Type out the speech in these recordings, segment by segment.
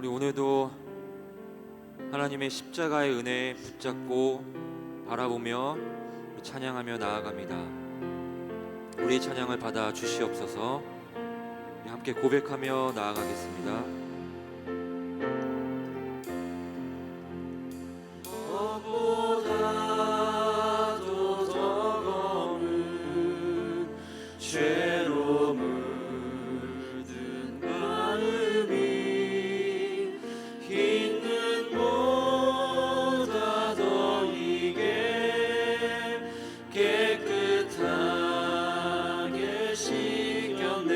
우리 오늘도 하나님의 십자가의 은혜에 붙잡고 바라보며 찬양하며 나아갑니다. 우리의 찬양을 받아 주시옵소서. 우리 함께 고백하며 나아가겠습니다. 무엇보다도 더 검은 죄로 물든 마음이 흰 눈보다 더 이게 깨끗하게 씻겨낸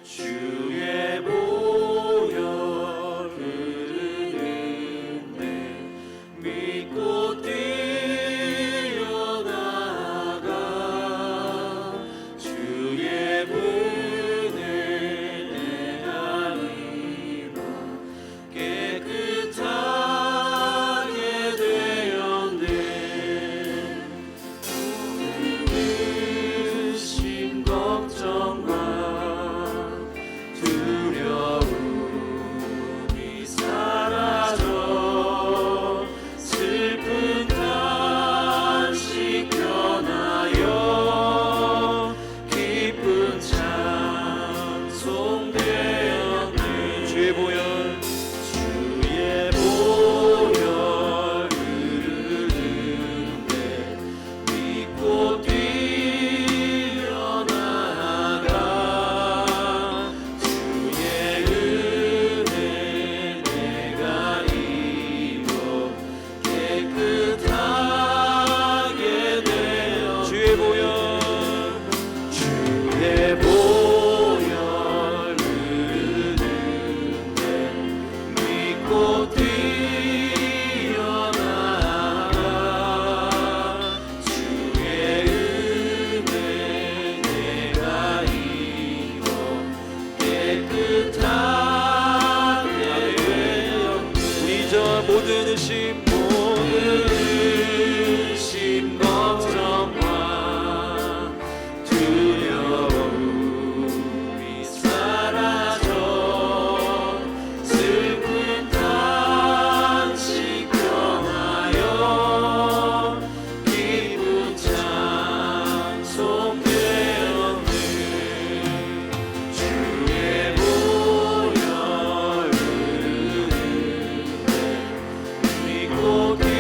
주의 보혈 흐르는데 믿고 뛰어나가 주의 분을 내가 입어 깨끗하게 되었네. 오늘 심 걱정과 두려움이 사라져 슬픈 단식 변하여 기쁜 찬송 되었네. 주의 보혈 흐르는데 믿고 뛰어나가 주의 은혜 내가 입어 깨끗하게 되어 주의 보혈 흐르는데 믿고 뛰어나가 주의 은혜 내가 입어 깨끗하게 되었네. 우리 저 모든 의심 걱정과 두려움이 사라져 슬픈 단식 변하여 기쁜 찬송 되었네. 주의 보혈 흐르는데 믿고 뛰어나가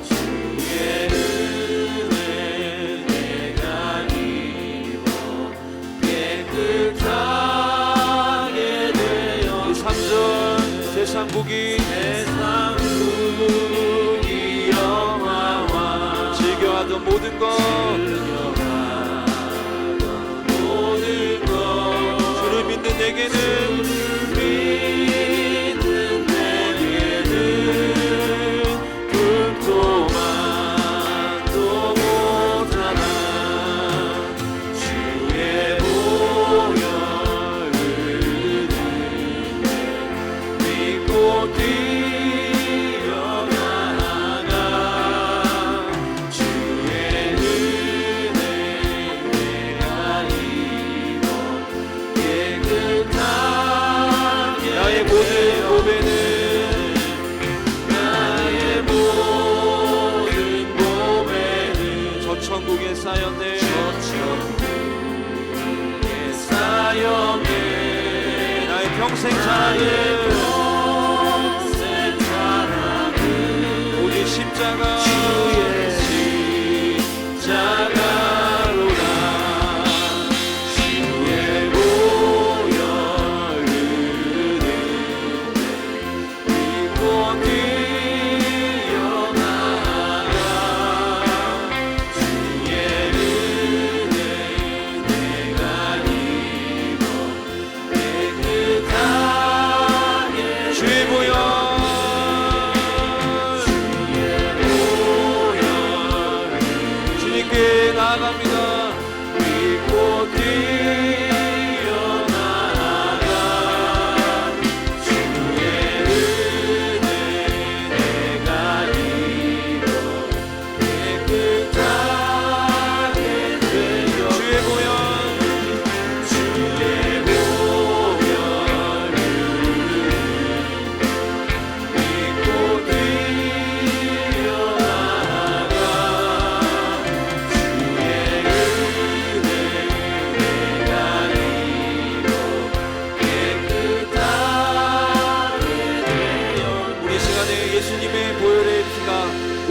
주의 은혜 내가 입어 깨끗하게 되어 3절 세상 국이 영화와 즐겨하던 모든 것 주를 믿는 내게는 불토만도 못하나 주의 보혈 흐르는데 믿고 뛰어나가 주의 은혜 내가 입어 깨끗하게 나의 모든 고배는 저 천국에 쌓였네. 나의 평생 자랑은 오직 십자가 주의 십자가로라. 주의 보혈 흐르는데 믿고 뛰어나가 주의 은혜 내가 입어 깨끗하게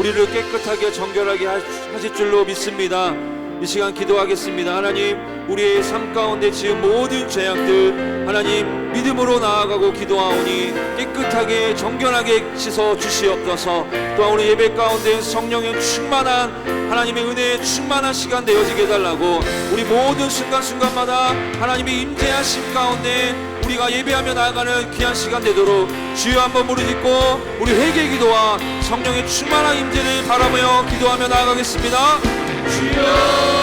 우리를 깨끗하게 정결하게 하실 줄로 믿습니다. 이 시간 기도하겠습니다. 하나님, 우리의 삶 가운데 지은 모든 죄악들 하나님 믿음으로 나아가고 기도하오니 깨끗하게 정결하게 씻어 주시옵소서. 또한 우리 예배 가운데 성령의 충만한 하나님의 은혜에 충만한 시간 되어지게 해달라고, 우리 모든 순간순간마다 하나님의 임재하심 가운데 우리가 예배하며 나아가는 귀한 시간 되도록 주여 한번 무릎짓고 우리 회개 기도와 성령의 충만한 임재를 바라보며 기도하며 나아가겠습니다. 주여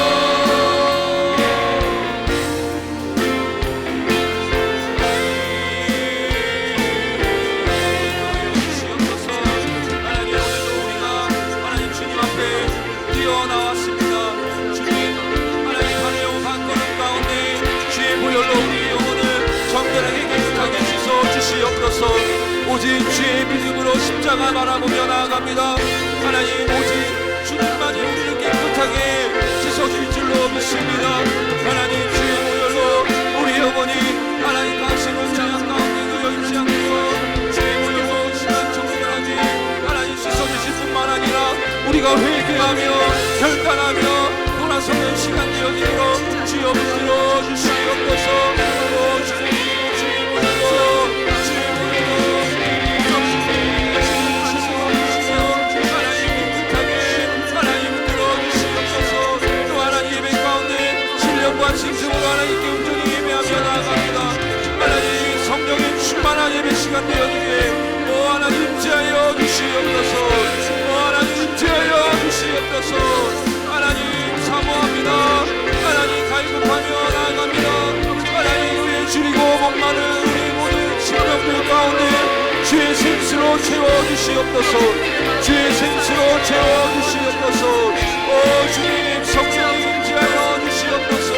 오직 주의 믿음으로 십자가 바라보며 나아갑니다. 하나님, 오직 주님만이 우리를 깨끗하게 씻어줄 줄로 믿습니다. 하나님, 주의 보혈로 우리 영혼이 하나님 당신의 장악 가운데 놓여있지 않고 주의 보혈로 시간 정결하게 하나님 씻어주실 뿐만 아니라 우리가 회개하며 결단하며 돌아서는 시간 되어지도록 주여 붙들어 주시옵소서. 진심으로 하나님께 온전히 예배하며 나아갑니다. 하나님, 성령의 충만한 예배 시간 되어지게 오 하나님 임재하여 주시옵소서. 오 하나님 임재하여 주시옵소서. 하나님 사모합니다. 하나님 갈급하며 나아갑니다. 하나님, 우리의 줄이고 목마른 우리 모든 심령들 가운데 주의 생수로 채워주시옵소서. 주의 생수로 채워주시옵소서. 오 주님, 성령이 임재하여 주시옵소서.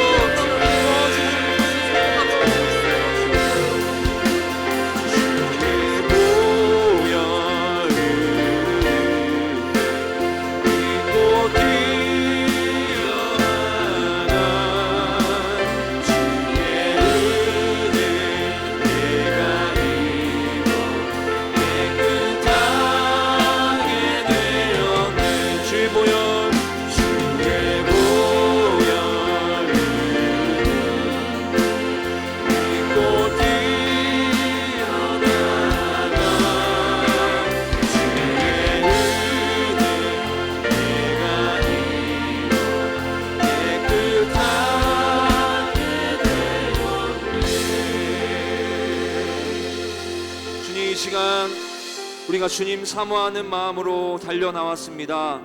우리가 주님 사모하는 마음으로 달려 나왔습니다.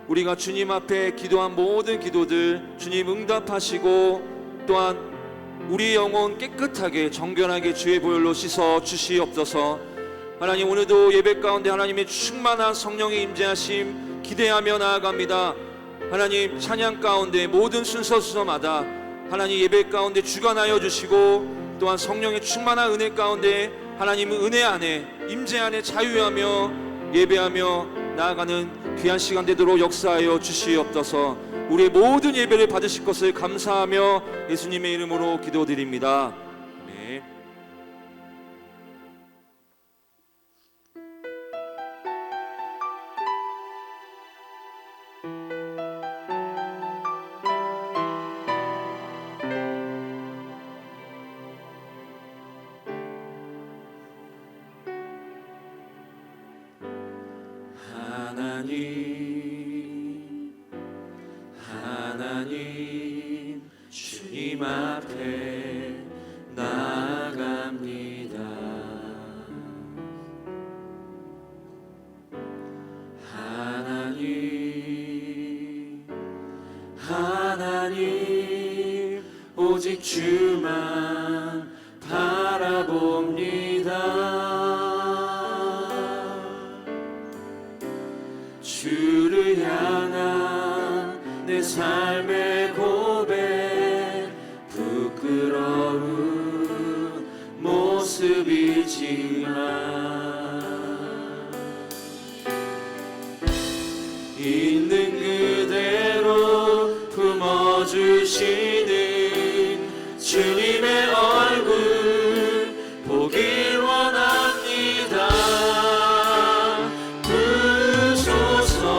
우리가 주님 앞에 기도한 모든 기도들 주님 응답하시고 또한 우리 영혼 깨끗하게 정결하게 주의 보혈로 씻어 주시옵소서. 하나님, 오늘도 예배 가운데 하나님의 충만한 성령의 임재하심 기대하며 나아갑니다. 하나님, 찬양 가운데 모든 순서마다 하나님 예배 가운데 주관하여 주시고 또한 성령의 충만한 은혜 가운데 하나님 은혜 안에 임재 안에 자유하며 예배하며 나아가는 귀한 시간 되도록 역사하여 주시옵소서. 우리의 모든 예배를 받으실 것을 감사하며 예수님의 이름으로 기도드립니다. 아멘. 하나님, 주님 앞에 나아갑니다. 하나님, 오직 주만 바라봅니다. 주를 향한 내 삶의 고백, 부끄러운 모습이지만 있는 그대로 품어주시는 주님의 얼굴 보길 원합니다. 부소서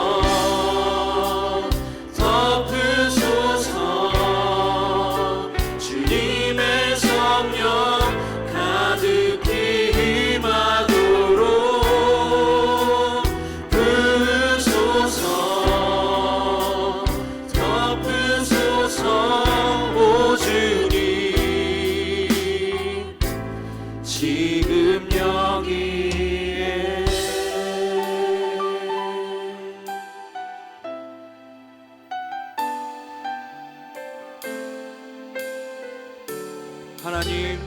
지금 여기에 하나님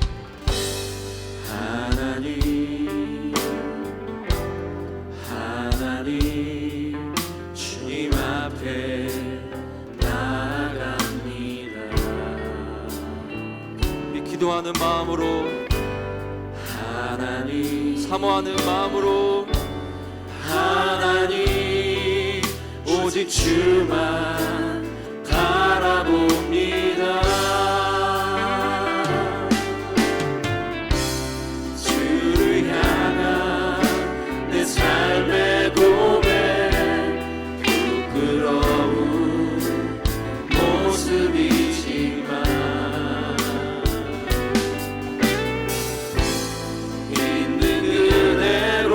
주님 앞에 나아갑니다. 이 기도하는 마음으로 하나님 사모하는 마음으로 하나님 오직 주만 바라봅니다. 주를 향한 내 삶의 고백 부끄러운 모습이지만 있는 그대로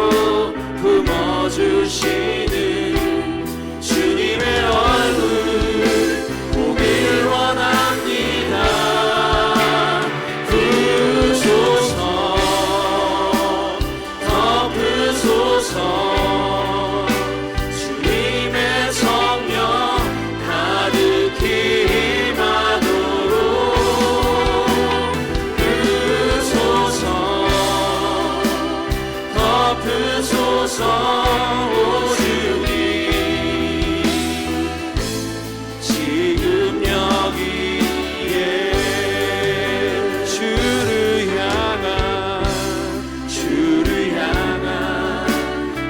품어주시는 주님의 얼굴 보길 원합니다. 부소서 덮으소서 주님의 성령 가득히 임하도록 부소서 덮으소서 오 주님 지금 여기에 주를 향한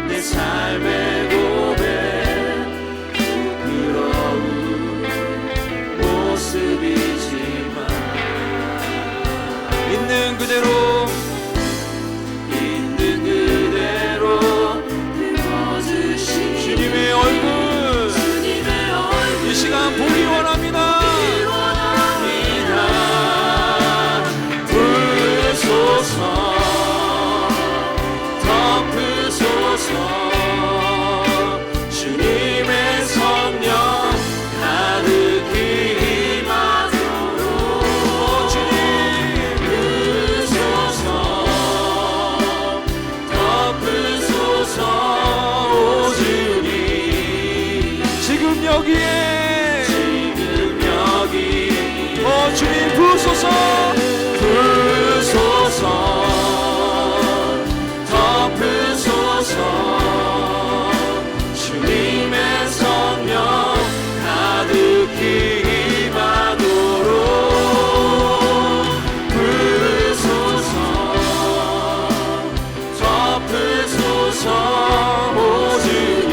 내 삶의 고백 부끄러운 모습이지만 있는 그대로 주님의 얼굴 이 시간 보기 원합니다. 부소서 덮으소서 주님의 성령 가득히 임하도록 주님 부소서 덮으소서 오 주님 지금 여기에 주님 부소서 덮으소서 주님의 성령 가득히 임하도록 부소서 덮으소서 오 주님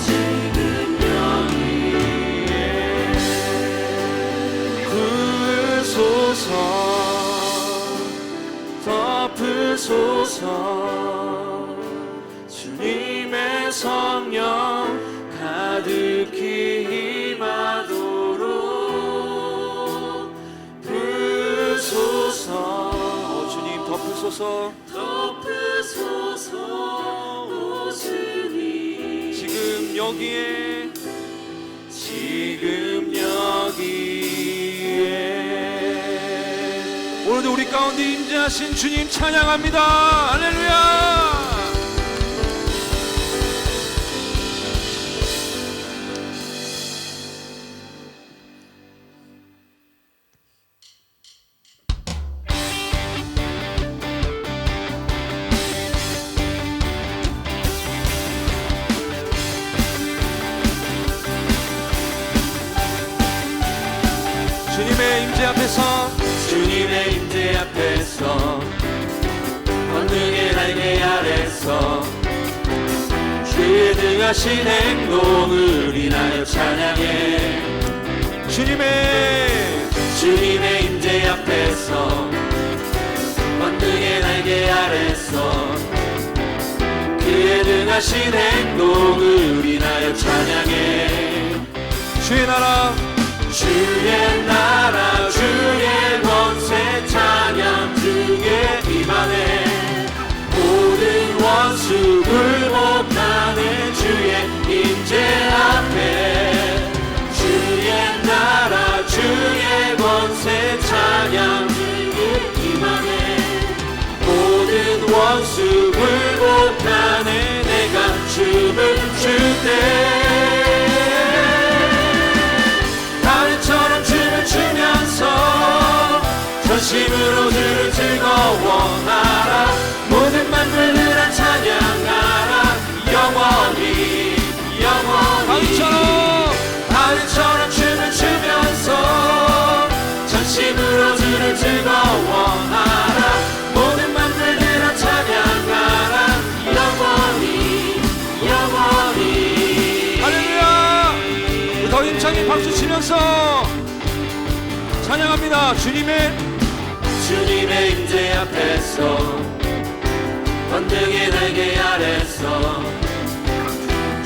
지금 여기에 부소서 덮으소서 주님의 성령 가득히 임하도록 부소서 주님 덮으소서 오 주님 지금 여기에 오늘도 우리 가운데 임재하신 주님 찬양합니다. 할렐루야. 주님의 임재 앞에서 권능의 날개 아래서 주의 등하신 행동을 인하여 찬양해 주님의 임재 앞에서 권능의 날개 아래서 그의 등하신 행동을 인하여 찬양해 주의 나라 주의 권세 찬양 중에 임하네 모든 원수 굴복하네 주의 임재 앞에 주의 나라 주의 권세 찬양 중에 임하네 모든 원수 굴복하네 내가 춤을 출 때 다윗처럼 춤을 추면서 전심으로 주를 즐거워하라 모든 만물들아 찬양하라 영원히 다윗처럼 춤을 추면서 전심으로 주를 즐거워하라 모든 만물들아 찬양하라 영원히 할렐루야! 더 힘차게 박수 치면서 찬양합니다. 주님의 임재 앞에서 권능의 날개 아래서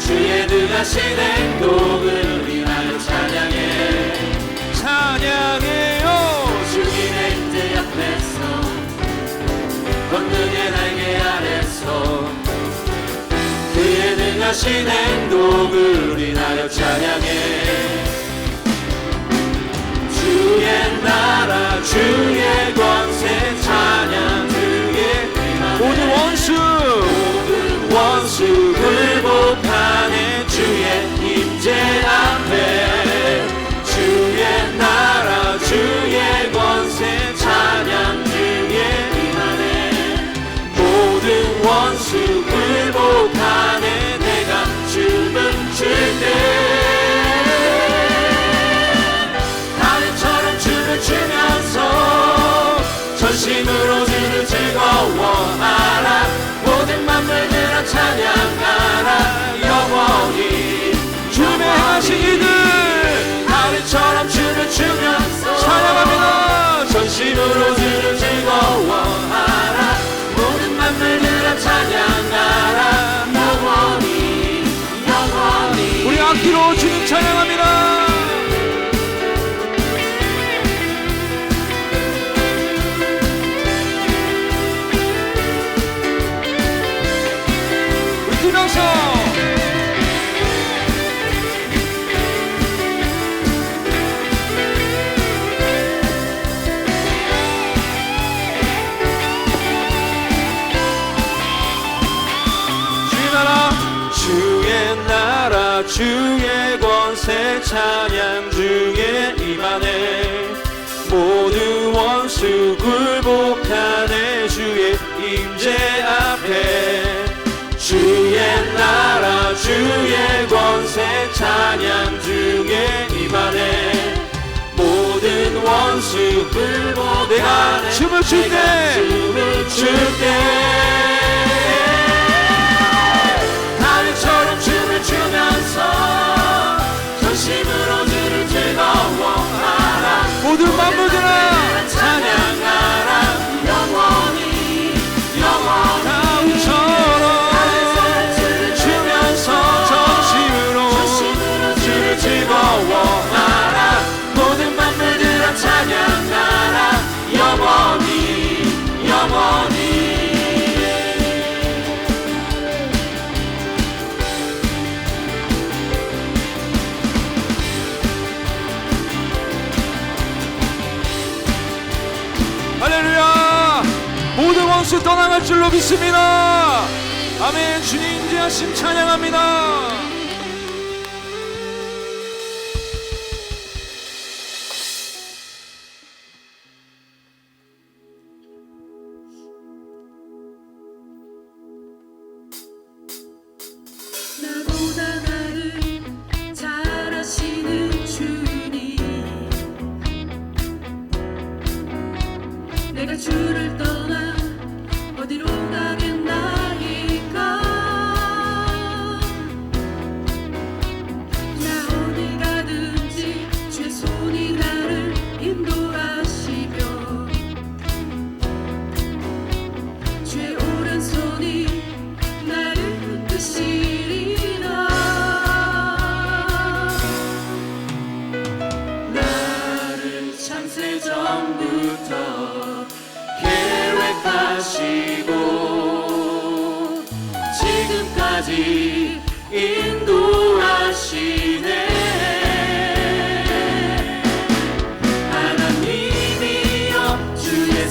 주의 능하신 행동을 우리나라 찬양해요. 주님의 임재 앞에서 권능의 날개 아래서 그의 능하신 행동을 우리나라 찬양해 주의 나라 주의 권세 찬양 주의 모든 원수 굴복하네 주의 임재 앞에 주의 나라 주의 권세 찬양 주의 임하네 모든 원수 굴복하네 내가 춤을 출 때 다윗처럼 춤을 추면서 전심으로 주를 즐거워하라 모든 만물들아 찬양하라 영원히 주님의 행하신 일들 다윗처럼 춤을 추면서 찬양합니다. 전심으로 주를 즐거워하라 모든 만물들아 찬양하라 영원히 우리 악기로 주님 찬양합니다. 우리 뛰면서 주의 나라 주의 권세 찬양 주의 임하네 모든 원수 굴복하네 주의 임재 앞에 주의 나라 주의 권세 찬양 주의 임하네 모든 원수 굴복하네 내가 춤을 출 때 다윗처럼 춤을 추면서 전심으로 주를 즐거워하라 모든 만물들아 찬양하라 영원히 다윗처럼 추면서 전심으로 주를 즐거워하라 모든 만물들아 찬양하라 영원히 할렐루야! 모든 원수 떠나갈 줄로 믿습니다. 아멘. 주님 인자하심 찬양합니다. 나보다 나를 잘 아시는 주님 내가 주를 떠나 어디로 가겠나이까 나 어디 가든지 주의 손이 나를 인도하시며 주의 오른손이 나를 이끄시리라 나를 창세 전부터 계획하시고 지금까지 인도하시네 하나님이여 주의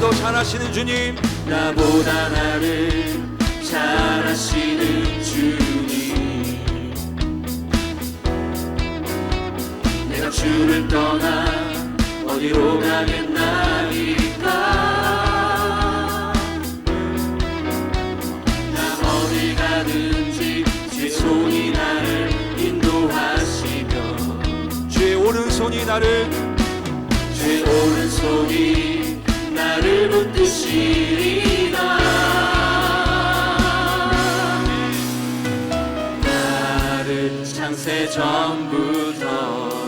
더 잘하시는 주님, 나보다 나를 잘하시는 주님, 내가 주를 떠나 어디로 가겠나이까. 나 어디 가든지 주의 손이 나를 인도하시며, 주의 오른손이 나를 주의 오른손이 나를 붙드시리라. 나를 창세 전부터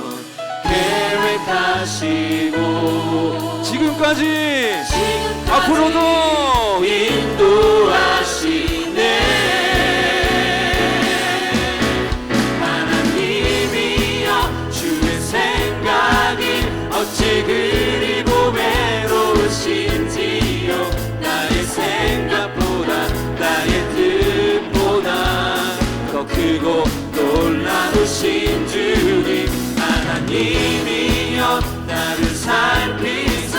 계획하시고 지금까지 지금까지 앞으로도 인도하시네. 하나님이여 주의 생각이 어찌 그리 보배로우신지요. 나의 생각보다 나의 뜻보다 더 크고 놀라우신 주님, 하나님이여 나를 살피사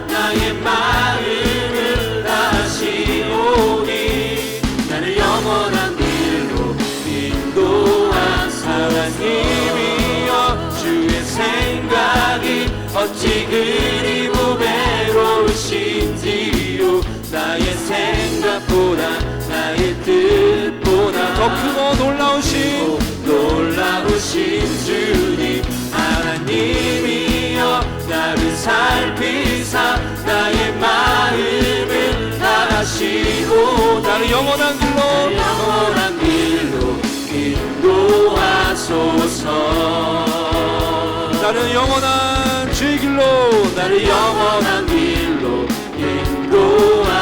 나의 마음을 아시오니, 나를 영원한 길로 인도하사. 하나님이여 주의 생각이 어찌 그리 보배로우신지요. 나의 생각보다 나의 뜻보다 더 크고 놀라우신 주님, 하나님이여 나를 살피사 나의 마음을 아시고, 나를 영원한 길로 인도하소서. 나를 영원한 주의 길로 나를 영원한 길로 인도하소서.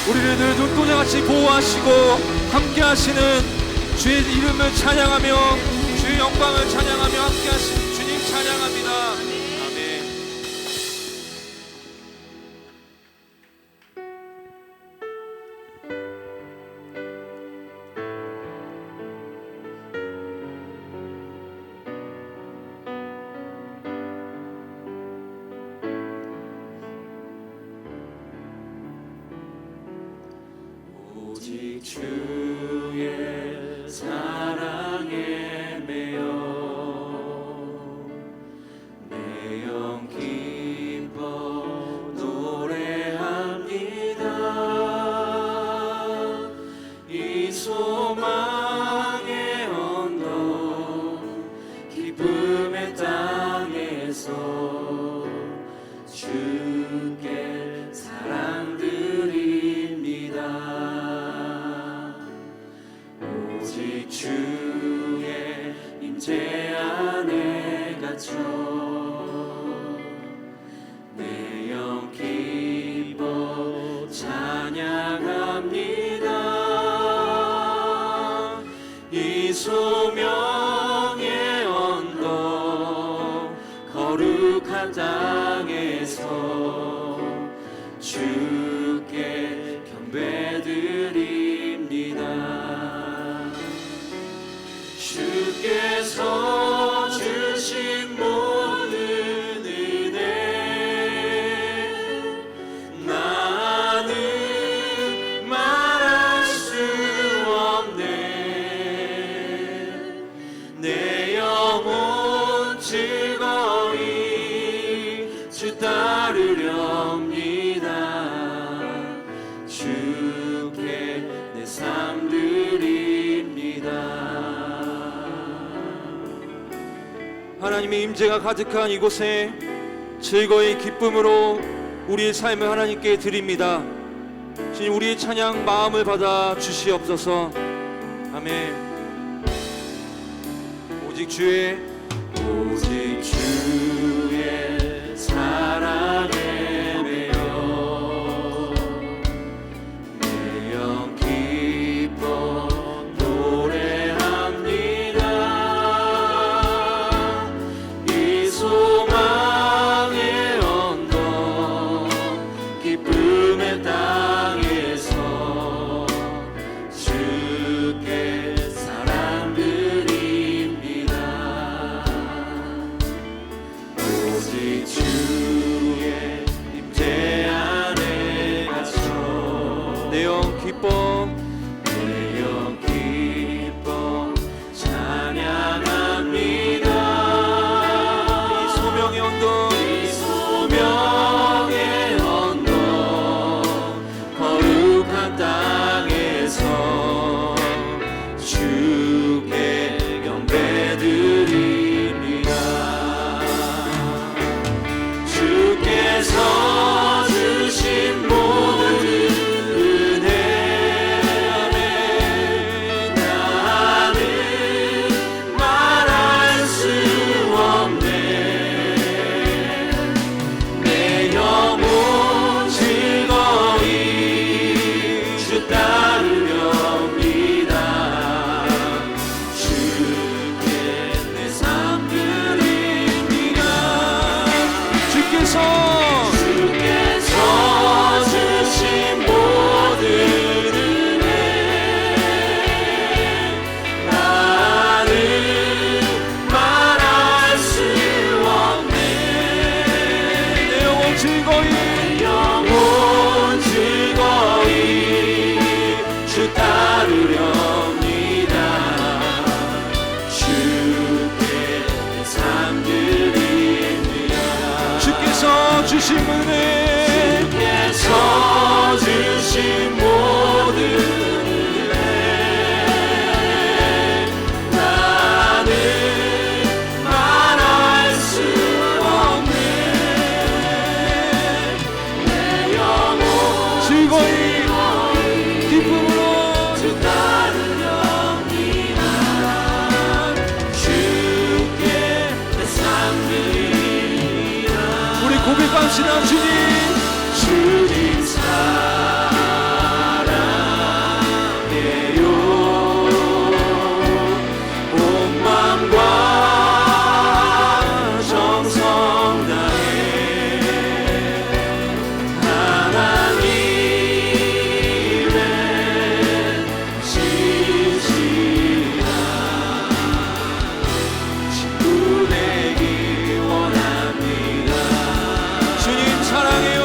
우리를 늘 눈동자같이 보호하시고 함께 하시는 주의 이름을 찬양하며 주의 영광을 찬양하며 함께 하시는 주님 찬양합니다. 아멘. 오직 주의 사랑에 매여 내 영 기뻐 노래합니다. 이 소망의 언덕 기쁨의 땅에서 주께 사랑드립니다. 오직 주의 임재 안에 갇혀 내 영 기뻐 찬양합니다. 이 소명의 언덕 거룩한 땅에서 주께 경배드립니다. 주께서 주신 모든 은혜 나는 말할 수 없네. 내 영혼 즐거이 주 따르렵니다. 주께 내 삶 드립니다. 하나님의 임재가 가득한 이곳에 즐거이 기쁨으로 우리의 삶을 하나님께 드립니다. 주님, 우리의 찬양 마음을 받아 주시옵소서. 아멘. 오직 주의 사랑에 매여 내 영 기뻐 노래합니다. 이 소망의 언덕 기쁨의 땅에서 주께 주신 은혜, 주께서 주신 모든 은혜 나는 말할 수 없네. 내 영혼 즐거이 기쁨으로 주 따르렵니다. 주께 내 삶 드리라. 우리 고백합시다. 주님 주님 사랑해요. 온 마음과 정성 다해 하나님의 진실한 친구 되기 원합니다. 주님 사랑해요.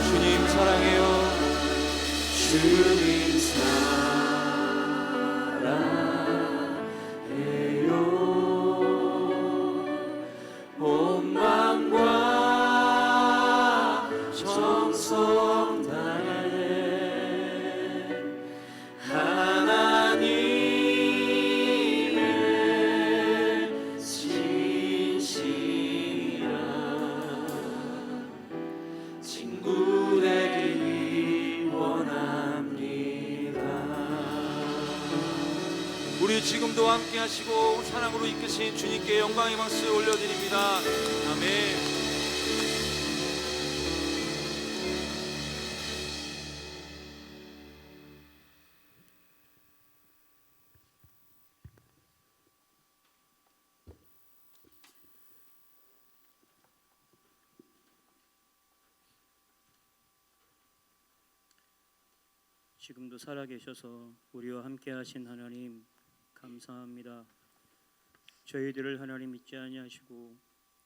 주님 사랑해요. 주님 사랑해요. 온 마음과 정성 다해 하나님의 진실한 친구 되기 원합니다. 우리 지금도 함께 하시고 사랑으로 이끄신 주님께 영광의 박수 올려드립니다. 아멘. 지금도 살아계셔서 우리와 함께 하신 하나님 감사합니다. 저희들을 하나님 잊지 아니하시고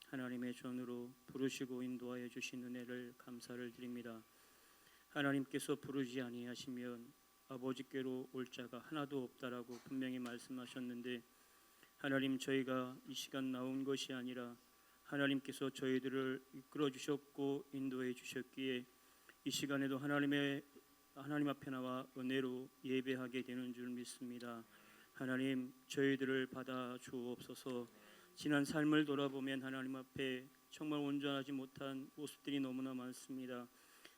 하나님의 전으로 부르시고 인도하여 주신 은혜를 감사를 드립니다. 하나님께서 부르지 아니하시면 아버지께로 올 자가 하나도 없다라고 분명히 말씀하셨는데, 하나님 저희가 이 시간 나온 것이 아니라 하나님께서 저희들을 이끌어 주셨고 인도해 주셨기에 이 시간에도 하나님 앞에 나와 은혜로 예배하게 되는 줄 믿습니다. 하나님 저희들을 받아 주옵소서. 지난 삶을 돌아보면 하나님 앞에 정말 온전하지 못한 모습들이 너무나 많습니다.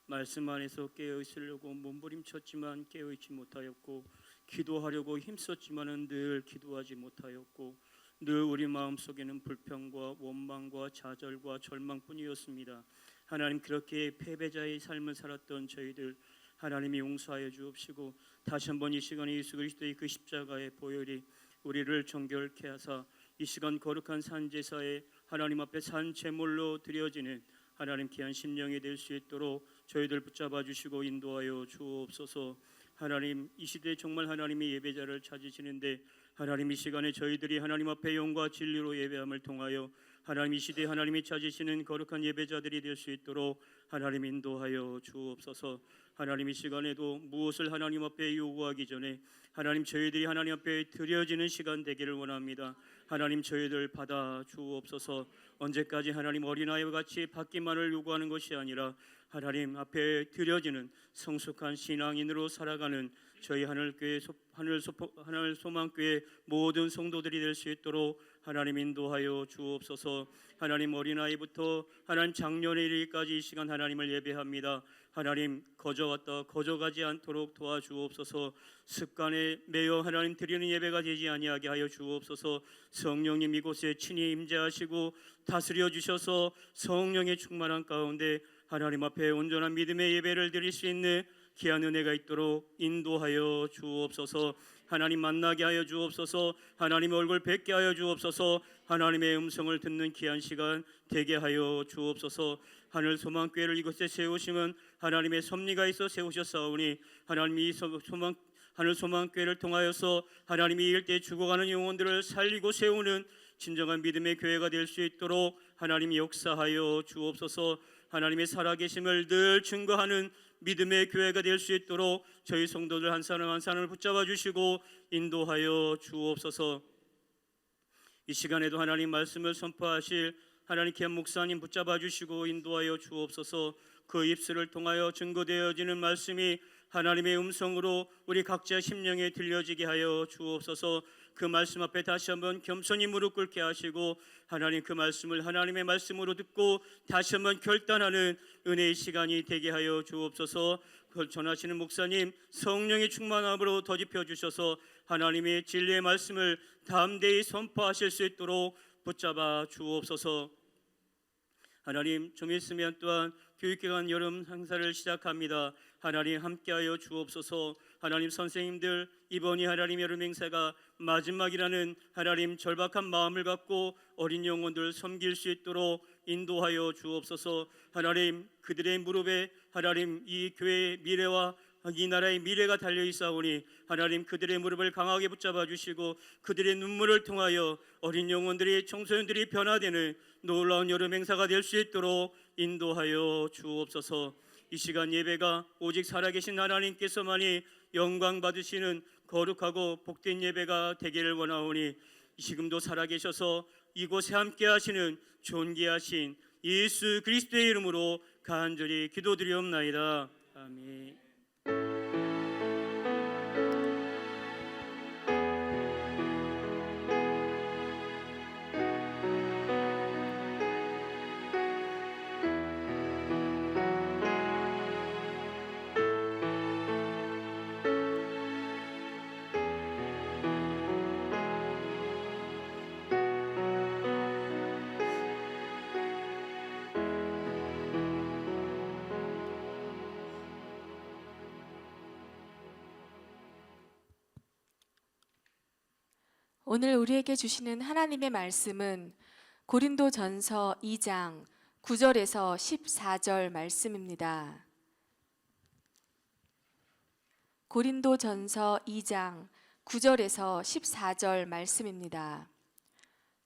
말씀 안에서 깨어있으려고 몸부림쳤지만 깨어있지 못하였고, 기도하려고 힘썼지만 늘 기도하지 못하였고, 늘 우리 마음속에는 불평과 원망과 좌절과 절망뿐이었습니다. 하나님 그렇게 패배자의 삶을 살았던 저희들 하나님이 용서하여 주옵시고, 다시 한번 이 시간에 예수 그리스도의 그 십자가의 보혈이 우리를 정결케 하사 이 시간 거룩한 산제사에 하나님 앞에 산 제물로 드려지는 하나님 귀한 심령이 될 수 있도록 저희들 붙잡아 주시고 인도하여 주옵소서. 하나님 이 시대에 정말 하나님의 예배자를 찾으시는데, 하나님 이 시간에 저희들이 하나님 앞에 영과 진리로 예배함을 통하여 하나님 이 시대에 하나님이 찾으시는 거룩한 예배자들이 될 수 있도록 하나님 인도하여 주옵소서. 하나님 이 시간에도 무엇을 하나님 앞에 요구하기 전에 하나님 저희들이 하나님 앞에 드려지는 시간 되기를 원합니다. 하나님 저희들 받아 주옵소서. 언제까지 하나님 어린아이와 같이 받기만을 요구하는 것이 아니라 하나님 앞에 드려지는 성숙한 신앙인으로 살아가는 저희 하늘 소망교회 모든 성도들이 될 수 있도록 하나님 인도하여 주옵소서. 하나님 어린아이부터 하나님 장년에 이르기까지 이 시간 하나님을 예배합니다. 하나님 거저왔다 거저가지 않도록 도와주옵소서. 습관에 매여 하나님 드리는 예배가 되지 아니하게 하여 주옵소서. 성령님 이곳에 친히 임재하시고 다스려 주셔서 성령의 충만한 가운데 하나님 앞에 온전한 믿음의 예배를 드릴 수 있는 귀한 은혜가 있도록 인도하여 주옵소서. 하나님 만나게 하여 주옵소서. 하나님의 얼굴 뵙게 하여 주옵소서. 하나님의 음성을 듣는 귀한 시간 되게 하여 주옵소서. 하늘 소망교회를 이곳에 세우시면 하나님의 섭리가 있어 세우셨사오니 하나님이 이 소망 하늘 소망교회를 통하여서 하나님이 일대 죽어가는 영혼들을 살리고 세우는 진정한 믿음의 교회가 될 수 있도록 하나님이 역사하여 주옵소서. 하나님의 살아계심을 늘 증거하는 믿음의 교회가 될 수 있도록 저희 성도들 한 사람 한 사람을 붙잡아 주시고 인도하여 주옵소서. 이 시간에도 하나님 말씀을 선포하실 하나님 귀한 목사님 붙잡아 주시고 인도하여 주옵소서. 그 입술을 통하여 증거되어지는 말씀이 하나님의 음성으로 우리 각자 심령에 들려지게 하여 주옵소서. 그 말씀 앞에 다시 한번 겸손히 무릎 꿇게 하시고 하나님 그 말씀을 하나님의 말씀으로 듣고 다시 한번 결단하는 은혜의 시간이 되게 하여 주옵소서. 그걸 전하시는 목사님 성령의 충만함으로 더집혀 주셔서 하나님의 진리의 말씀을 담대히 선포하실 수 있도록 붙잡아 주옵소서. 하나님 좀 있으면 또한 교육기관 여름 행사를 시작합니다. 하나님 함께하여 주옵소서. 하나님 선생님들 이번이 하나님 여름 행사가 마지막이라는 하나님 절박한 마음을 갖고 어린 영혼들 섬길 수 있도록 인도하여 주옵소서. 하나님 그들의 무릎에 하나님 이 교회의 미래와 이 나라의 미래가 달려 있사오니 하나님 그들의 무릎을 강하게 붙잡아 주시고 그들의 눈물을 통하여 어린 영혼들이 청소년들이 변화되는 놀라운 여름 행사가 될 수 있도록 인도하여 주옵소서. 이 시간 예배가 오직 살아계신 하나님께서만이 영광 받으시는 거룩하고 복된 예배가 되기를 원하오니 지금도 살아계셔서 이곳에 함께 하시는 존귀하신 예수 그리스도의 이름으로 간절히 기도드리옵나이다. 아멘. 오늘 우리에게 주시는 하나님의 말씀은 고린도전서 2장 9절에서 14절 말씀입니다. 고린도전서 2장 9절에서 14절 말씀입니다.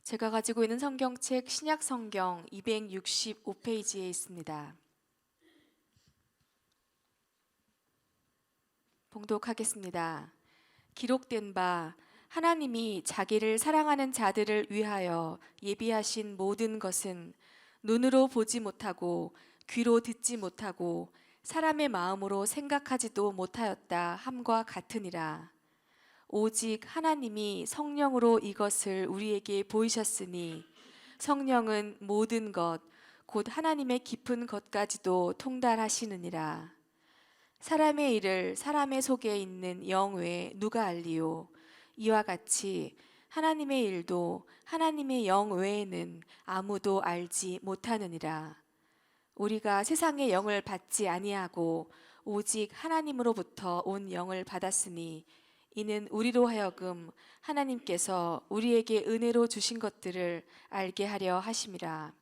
제가 가지고 있는 성경책 신약성경 265페이지에 있습니다. 봉독하겠습니다. 기록된 바 하나님이 자기를 사랑하는 자들을 위하여 예비하신 모든 것은 눈으로 보지 못하고 귀로 듣지 못하고 사람의 마음으로 생각하지도 못하였다 함과 같으니라. 오직 하나님이 성령으로 이것을 우리에게 보이셨으니 성령은 모든 것 곧 하나님의 깊은 것까지도 통달하시느니라. 사람의 일을 사람의 속에 있는 영 외에 누가 알리요? 이와 같이 하나님의 일도 하나님의 영 외에는 아무도 알지 못하느니라. 우리가 세상의 영을 받지 아니하고 오직 하나님으로부터 온 영을 받았으니 이는 우리로 하여금 하나님께서 우리에게 은혜로 주신 것들을 알게 하려 하심이라.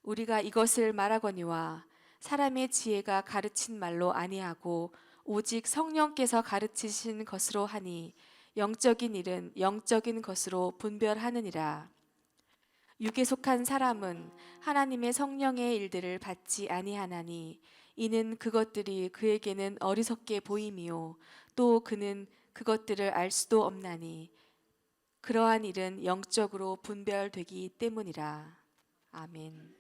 우리가 이것을 말하거니와 사람의 지혜가 가르친 말로 아니하고 오직 성령께서 가르치신 것으로 하니 영적인 일은 영적인 것으로 분별하느니라. 육에 속한 사람은 하나님의 성령의 일들을 받지 아니하나니 이는 그것들이 그에게는 어리석게 보임이요 또 그는 그것들을 알 수도 없나니 그러한 일은 영적으로 분별되기 때문이라. 아멘.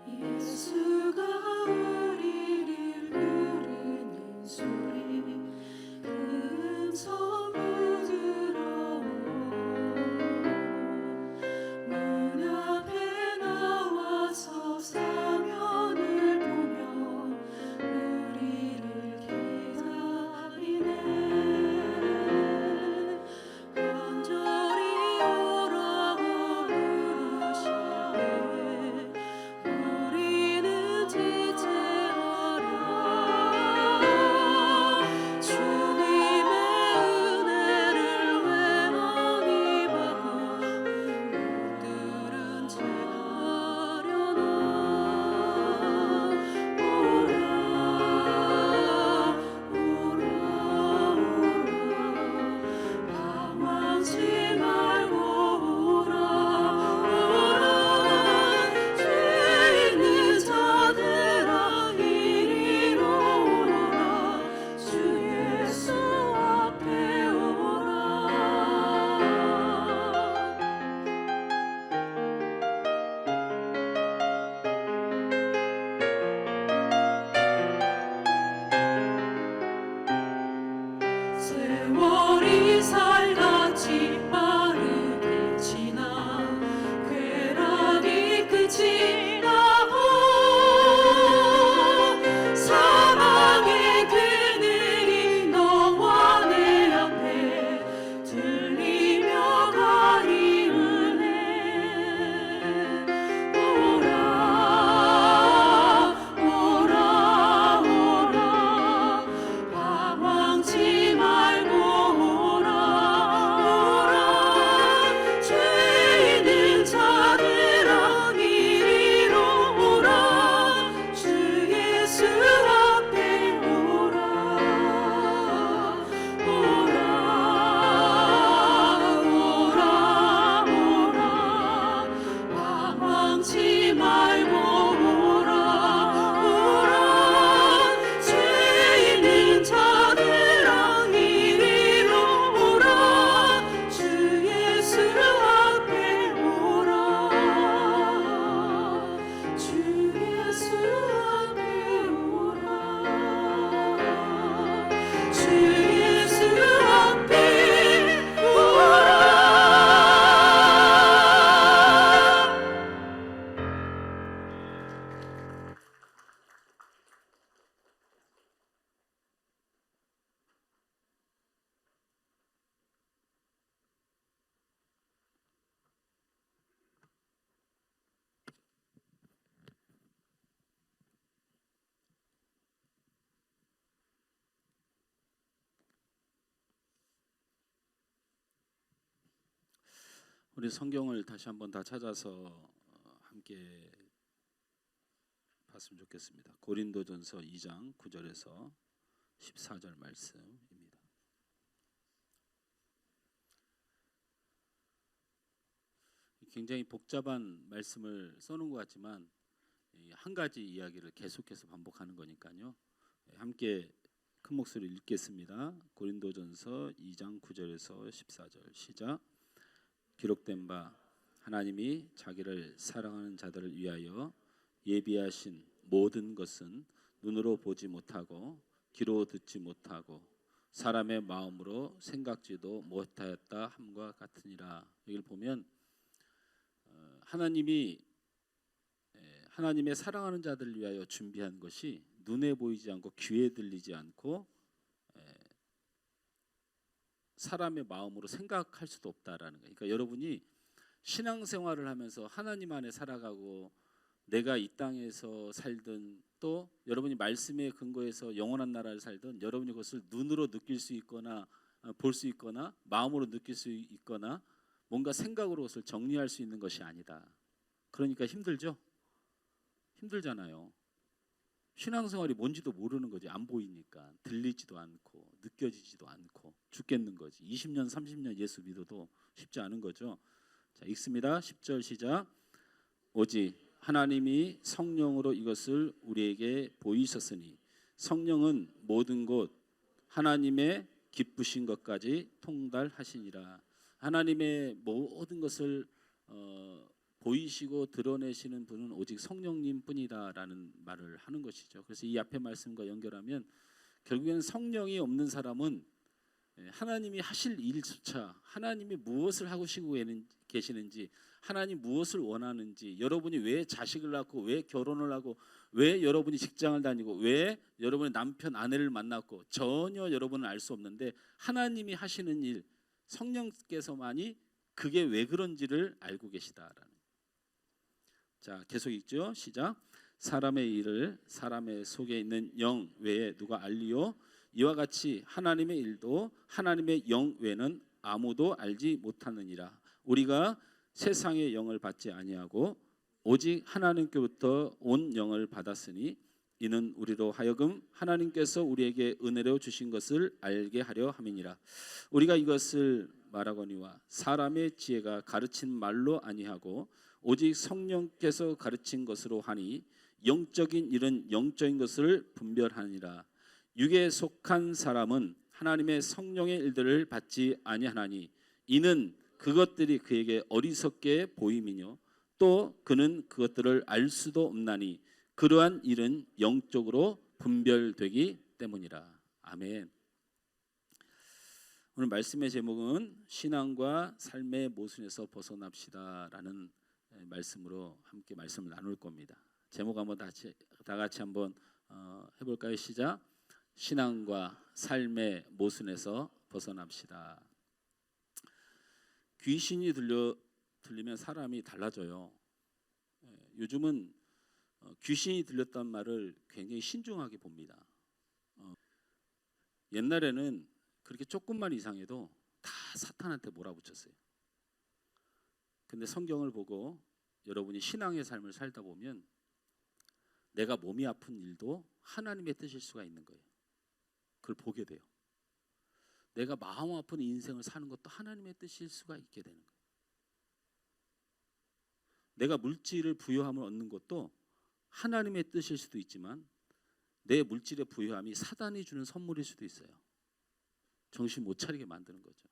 예수가 우리를 부르는 소리 그 음성 모두 우리 성경을 다시 한번 다 찾아서 함께 봤으면 좋겠습니다. 고린도전서 2장 9절에서 14절 말씀입니다. 굉장히 복잡한 말씀을 써놓은 것 같지만 한 가지 이야기를 계속해서 반복하는 거니까요. 함께 큰 목소리로 읽겠습니다. 고린도전서 2장 9절에서 14절 시작. 기록된 바 하나님이 자기를 사랑하는 자들을 위하여 예비하신 모든 것은 눈으로 보지 못하고 귀로 듣지 못하고 사람의 마음으로 생각지도 못하였다 함과 같으니라. 여기를 보면 하나님의 사랑하는 자들을 위하여 준비한 것이 눈에 보이지 않고 귀에 들리지 않고 사람의 마음으로 생각할 수도 없다라는 거예요. 그러니까 여러분이 신앙생활을 하면서 하나님 안에 살아가고 내가 이 땅에서 살든 또 여러분이 말씀에 근거해서 영원한 나라를 살든 여러분이 그것을 눈으로 느낄 수 있거나 볼 수 있거나 마음으로 느낄 수 있거나 뭔가 생각으로 그것을 정리할 수 있는 것이 아니다. 그러니까 힘들죠? 힘들잖아요. 신앙생활이 뭔지도 모르는 거지. 안 보이니까 들리지도 않고 느껴지지도 않고 죽겠는 거지. 20년 30년 예수 믿어도 쉽지 않은 거죠. 자, 읽습니다. 10절 시작. 오직 하나님이 성령으로 이것을 우리에게 보이셨으니 성령은 모든 곳 하나님의 기쁘신 것까지 통달하시니라. 하나님의 모든 것을 보이시고 드러내시는 분은 오직 성령님 뿐이다라는 말을 하는 것이죠. 그래서 이 앞에 말씀과 연결하면 결국에는 성령이 없는 사람은 하나님이 하실 일조차 하나님이 무엇을 하고 계시는지 하나님 무엇을 원하는지 여러분이 왜 자식을 낳고 왜 결혼을 하고 왜 여러분이 직장을 다니고 왜 여러분의 남편 아내를 만났고 전혀 여러분은 알 수 없는데 하나님이 하시는 일 성령께서만이 그게 왜 그런지를 알고 계시다라는. 자, 계속 읽죠. 시작. 사람의 일을 사람의 속에 있는 영 외에 누가 알리요? 이와 같이 하나님의 일도 하나님의 영 외에는 아무도 알지 못하느니라. 우리가 세상의 영을 받지 아니하고 오직 하나님께로부터 온 영을 받았으니 이는 우리로 하여금 하나님께서 우리에게 은혜로 주신 것을 알게 하려 함이니라. 우리가 이것을 말하거니와 사람의 지혜가 가르친 말로 아니하고 오직 성령께서 가르친 것으로 하니 영적인 일은 영적인 것을 분별하니라. 육에 속한 사람은 하나님의 성령의 일들을 받지 아니하나니 이는 그것들이 그에게 어리석게 보임이뇨 또 그는 그것들을 알 수도 없나니 그러한 일은 영적으로 분별되기 때문이라. 아멘. 오늘 말씀의 제목은 신앙과 삶의 모순에서 벗어납시다라는 말씀으로 함께 말씀을 나눌 겁니다. 제목 한번 다 같이 한번 해볼까요? 시작. 신앙과 삶의 모순에서 벗어납시다. 귀신이 들리면 사람이 달라져요. 요즘은 귀신이 들렸단 말을 굉장히 신중하게 봅니다. 옛날에는 그렇게 조금만 이상해도 다 사탄한테 몰아붙였어요. 근데 성경을 보고 여러분이 신앙의 삶을 살다 보면 내가 몸이 아픈 일도 하나님의 뜻일 수가 있는 거예요. 그걸 보게 돼요. 내가 마음 아픈 인생을 사는 것도 하나님의 뜻일 수가 있게 되는 거예요. 내가 물질을 부유함을 얻는 것도 하나님의 뜻일 수도 있지만 내 물질의 부유함이 사단이 주는 선물일 수도 있어요. 정신 못 차리게 만드는 거죠.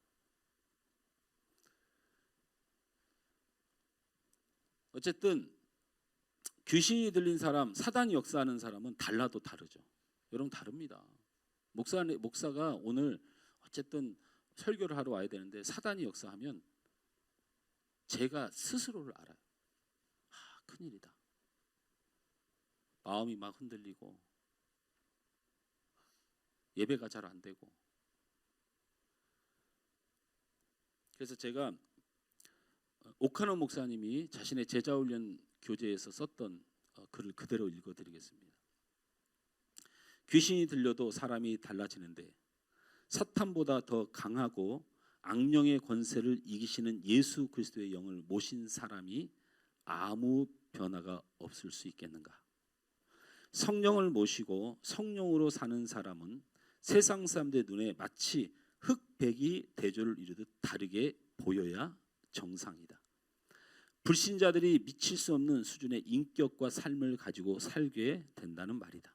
어쨌든 귀신이 들린 사람, 사단이 역사하는 사람은 달라도 다르죠. 여러분 다릅니다. 목사가 오늘 어쨌든 설교를 하러 와야 되는데 사단이 역사하면 제가 스스로를 알아요. 큰일이다. 마음이 막 흔들리고 예배가 잘 안 되고. 그래서 제가 오카노 목사님이 자신의 제자훈련 교재에서 썼던 글을 그대로 읽어드리겠습니다. 귀신이 들려도 사람이 달라지는데 사탄보다 더 강하고 악령의 권세를 이기시는 예수 그리스도의 영을 모신 사람이 아무 변화가 없을 수 있겠는가? 성령을 모시고 성령으로 사는 사람은 세상 사람들의 눈에 마치 흑백이 대조를 이루듯 다르게 보여야 정상이다. 불신자들이 미칠 수 없는 수준의 인격과 삶을 가지고 살게 된다는 말이다.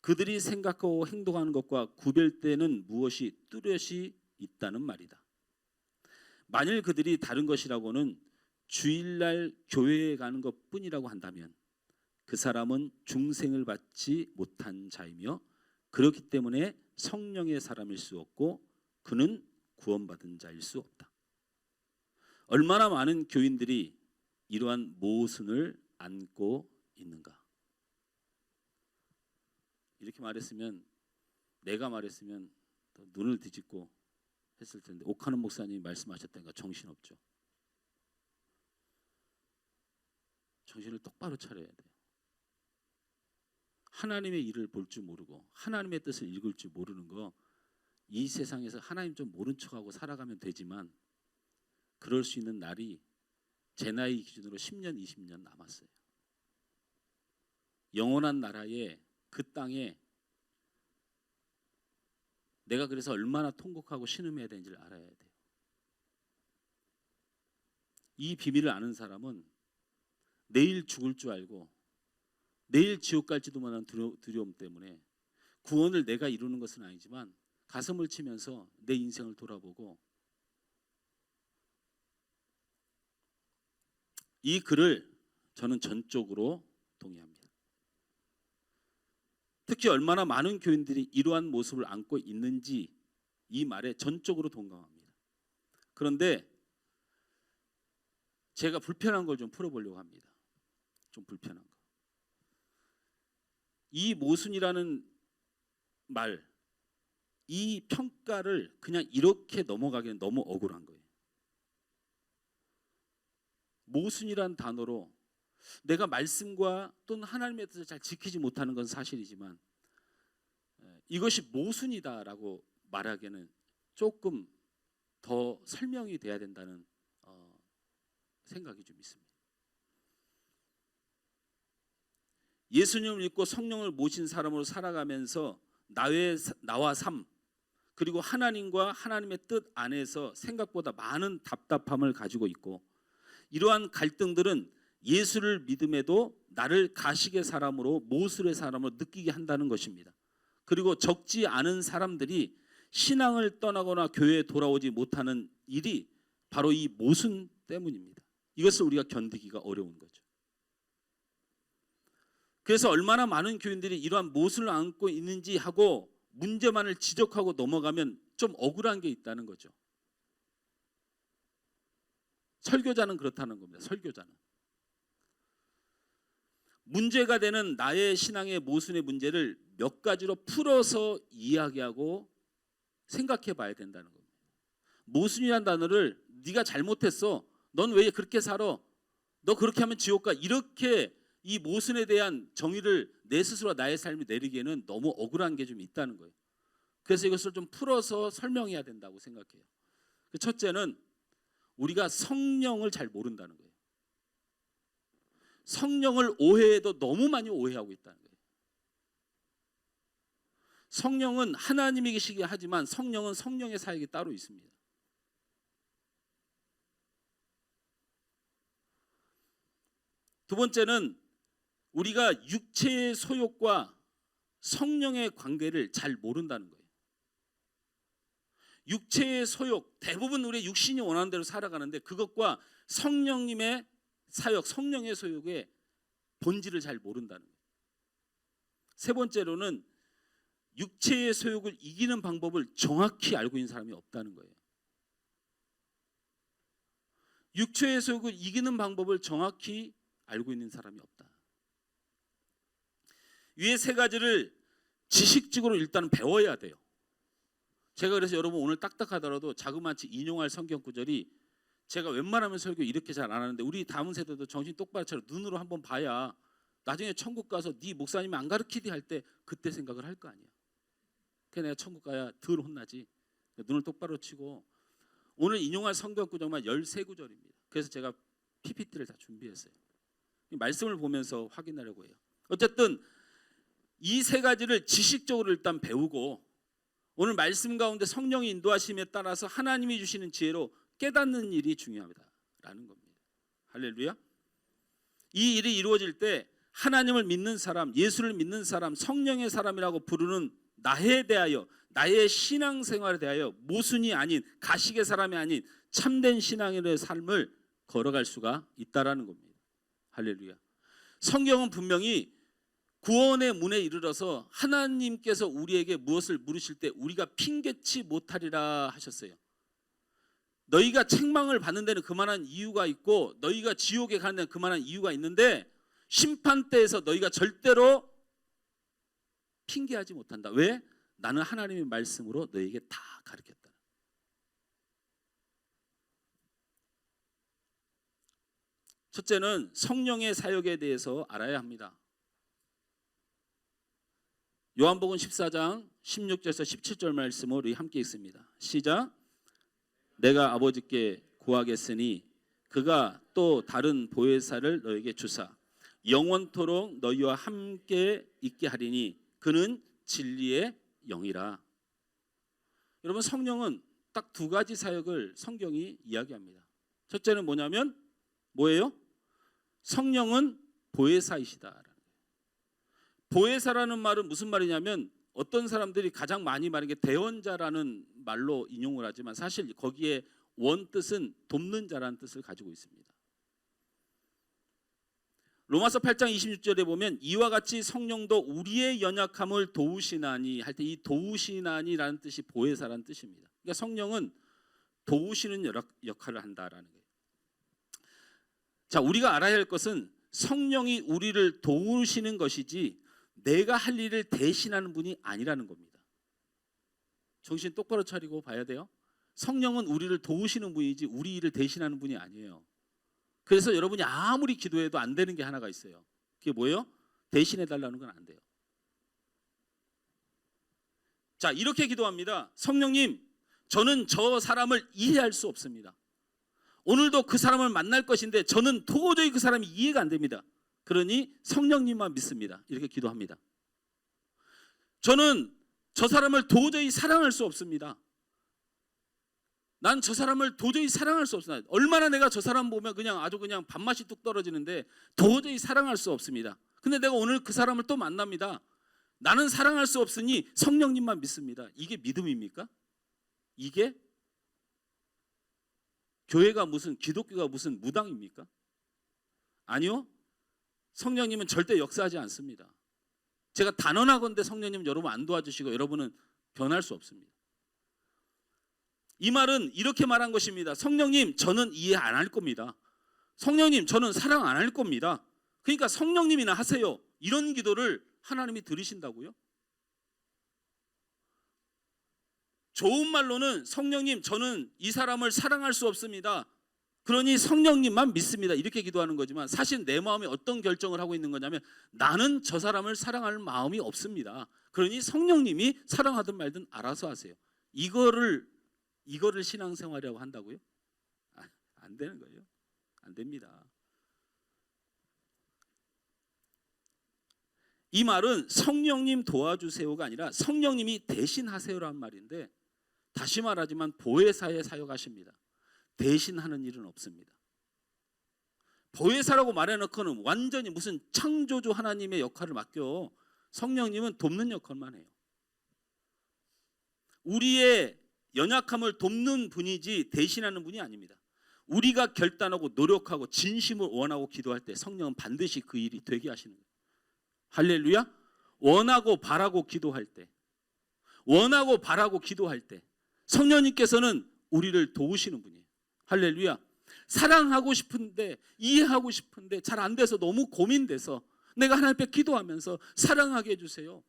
그들이 생각하고 행동하는 것과 구별되는 무엇이 뚜렷이 있다는 말이다. 만일 그들이 다른 것이라고는 주일날 교회에 가는 것뿐이라고 한다면 그 사람은 중생을 받지 못한 자이며 그렇기 때문에 성령의 사람일 수 없고 그는 구원받은 자일 수 없다. 얼마나 많은 교인들이 이러한 모순을 안고 있는가? 이렇게 말했으면, 내가 말했으면 눈을 뒤집고 했을 텐데 옥하는 목사님이 말씀하셨다니까 정신없죠. 정신을 똑바로 차려야 돼요. 하나님의 일을 볼 줄 모르고 하나님의 뜻을 읽을 줄 모르는 거, 이 세상에서 하나님 좀 모른 척하고 살아가면 되지만 그럴 수 있는 날이 제 나이 기준으로 10년, 20년 남았어요. 영원한 나라에, 그 땅에 내가 그래서 얼마나 통곡하고 신음해야 되는지를 알아야 돼요. 이 비밀을 아는 사람은 내일 죽을 줄 알고 내일 지옥 갈지도 모르는 두려움 때문에 구원을 내가 이루는 것은 아니지만 가슴을 치면서 내 인생을 돌아보고, 이 글을 저는 전적으로 동의합니다. 특히 얼마나 많은 교인들이 이러한 모습을 안고 있는지 이 말에 전적으로 동감합니다. 그런데 제가 불편한 걸 좀 풀어보려고 합니다. 좀 불편한 거. 이 모순이라는 말, 이 평가를 그냥 이렇게 넘어가기는 너무 억울한 거예요. 모순이란 단어로 내가 말씀과 또는 하나님의 뜻을 잘 지키지 못하는 건 사실이지만 이것이 모순이다라고 말하기에는 조금 더 설명이 돼야 된다는 생각이 좀 있습니다. 예수님을 믿고 성령을 모신 사람으로 살아가면서 나와 삶, 그리고 하나님과 하나님의 뜻 안에서 생각보다 많은 답답함을 가지고 있고, 이러한 갈등들은 예수를 믿음에도 나를 가식의 사람으로, 모술의 사람으로 느끼게 한다는 것입니다. 그리고 적지 않은 사람들이 신앙을 떠나거나 교회에 돌아오지 못하는 일이 바로 이 모순 때문입니다. 이것을 우리가 견디기가 어려운 거죠. 그래서 얼마나 많은 교인들이 이러한 모순을 안고 있는지 하고 문제만을 지적하고 넘어가면 좀 억울한 게 있다는 거죠. 설교자는 그렇다는 겁니다. 설교자는. 문제가 되는 나의 신앙의 모순의 문제를 몇 가지로 풀어서 이야기하고 생각해 봐야 된다는 겁니다. 모순이라는 단어를 네가 잘못했어, 넌 왜 그렇게 살아, 너 그렇게 하면 지옥 가, 이렇게 이 모순에 대한 정의를 내 스스로 나의 삶에 내리기에는 너무 억울한 게 좀 있다는 거예요. 그래서 이것을 좀 풀어서 설명해야 된다고 생각해요. 첫째는 우리가 성령을 잘 모른다는 거예요. 성령을 오해해도 너무 많이 오해하고 있다는 거예요. 성령은 하나님이 계시게 하지만 성령은 성령의 사역이 따로 있습니다. 두 번째는 우리가 육체의 소욕과 성령의 관계를 잘 모른다는 거예요. 육체의 소욕, 대부분 우리의 육신이 원하는 대로 살아가는데 그것과 성령님의 사역, 성령의 소욕의 본질을 잘 모른다는 거예요. 세 번째로는 육체의 소욕을 이기는 방법을 정확히 알고 있는 사람이 없다는 거예요. 육체의 소욕을 이기는 방법을 정확히 알고 있는 사람이 없다. 위에 세 가지를 지식적으로 일단 배워야 돼요. 제가 그래서 여러분 오늘 딱딱하더라도 자그마치 인용할 성경 구절이, 제가 웬만하면 설교 이렇게 잘 안 하는데 우리 다음 세대도 정신 똑바로 차려 눈으로 한번 봐야 나중에 천국 가서 네 목사님이 안 가르치디 할 때 그때 생각을 할 거 아니야. 그래서 내가 천국 가야 덜 혼나지. 눈을 똑바로 치고 오늘 인용할 성경 구절만 13구절입니다. 그래서 제가 PPT를 다 준비했어요. 이 말씀을 보면서 확인하려고 해요. 어쨌든 이 세 가지를 지식적으로 일단 배우고 오늘 말씀 가운데 성령의 인도하심에 따라서 하나님이 주시는 지혜로 깨닫는 일이 중요하다라는 겁니다. 할렐루야. 이 일이 이루어질 때 하나님을 믿는 사람, 예수를 믿는 사람, 성령의 사람이라고 부르는 나에 대하여, 나의 신앙생활에 대하여 모순이 아닌, 가식의 사람이 아닌 참된 신앙의 삶을 걸어갈 수가 있다라는 겁니다. 할렐루야. 성경은 분명히 구원의 문에 이르러서 하나님께서 우리에게 무엇을 물으실 때 우리가 핑계치 못하리라 하셨어요. 너희가 책망을 받는 데는 그만한 이유가 있고 너희가 지옥에 가는 데는 그만한 이유가 있는데 심판대에서 너희가 절대로 핑계하지 못한다. 왜? 나는 하나님의 말씀으로 너희에게 다 가르쳤다. 첫째는 성령의 사역에 대해서 알아야 합니다. 요한복음 14장 16절에서 17절 말씀을 우리 함께 읽습니다. 시작. 내가 아버지께 구하겠으니 그가 또 다른 보혜사를 너에게 주사 영원토록 너희와 함께 있게 하리니 그는 진리의 영이라. 여러분, 성령은 딱 두 가지 사역을 성경이 이야기합니다. 첫째는 뭐냐면 뭐예요? 성령은 보혜사이시다. 보혜사라는 말은 무슨 말이냐면 어떤 사람들이 가장 많이 말하는 게 대언자라는 말로 인용을 하지만 사실 거기에 원뜻은 돕는 자라는 뜻을 가지고 있습니다. 로마서 8장 26절에 보면 이와 같이 성령도 우리의 연약함을 도우시나니 할 때 이 도우시나니라는 뜻이 보혜사라는 뜻입니다. 그러니까 성령은 도우시는 역할을 한다라는 거예요. 자, 우리가 알아야 할 것은 성령이 우리를 도우시는 것이지 내가 할 일을 대신하는 분이 아니라는 겁니다. 정신 똑바로 차리고 봐야 돼요. 성령은 우리를 도우시는 분이지 우리 일을 대신하는 분이 아니에요. 그래서 여러분이 아무리 기도해도 안 되는 게 하나가 있어요. 그게 뭐예요? 대신해 달라는 건 안 돼요. 자, 이렇게 기도합니다. 성령님, 저는 저 사람을 이해할 수 없습니다. 오늘도 그 사람을 만날 것인데 저는 도저히 그 사람이 이해가 안 됩니다. 그러니 성령님만 믿습니다. 이렇게 기도합니다. 저는 저 사람을 도저히 사랑할 수 없습니다. 난 저 사람을 도저히 사랑할 수 없습니다. 얼마나 내가 저 사람 보면 그냥 아주 그냥 밥맛이 뚝 떨어지는데 도저히 사랑할 수 없습니다. 근데 내가 오늘 그 사람을 또 만납니다. 나는 사랑할 수 없으니 성령님만 믿습니다. 이게 믿음입니까? 이게 교회가 무슨 기독교가 무슨 무당입니까? 아니요. 성령님은 절대 역사하지 않습니다. 제가 단언하건대 성령님은 여러분 안 도와주시고 여러분은 변할 수 없습니다. 이 말은 이렇게 말한 것입니다. 성령님, 저는 이해 안 할 겁니다. 성령님, 저는 사랑 안 할 겁니다. 그러니까 성령님이나 하세요. 이런 기도를 하나님이 들으신다고요? 좋은 말로는 성령님, 저는 이 사람을 사랑할 수 없습니다. 그러니 성령님만 믿습니다. 이렇게 기도하는 거지만 사실 내 마음이 어떤 결정을 하고 있는 거냐면 나는 저 사람을 사랑할 마음이 없습니다. 그러니 성령님이 사랑하든 말든 알아서 하세요. 이거를 신앙생활이라고 한다고요? 안 되는 거예요. 안 됩니다. 이 말은 성령님 도와주세요가 아니라 성령님이 대신하세요라는 말인데 다시 말하지만 보혜사에 사역하십니다. 대신하는 일은 없습니다. 보혜사라고 말해놓고는 완전히 무슨 창조주 하나님의 역할을 맡겨. 성령님은 돕는 역할만 해요. 우리의 연약함을 돕는 분이지 대신하는 분이 아닙니다. 우리가 결단하고 노력하고 진심을 원하고 기도할 때 성령은 반드시 그 일이 되게 하시는 거예요. 할렐루야. 원하고 바라고 기도할 때, 원하고 바라고 기도할 때 성령님께서는 우리를 도우시는 분이에요. 할렐루야. 사랑하고 싶은데 이해하고 싶은데 잘 안 돼서 너무 고민돼서 내가 하나님 앞에 기도하면서 사랑하게 해주세요,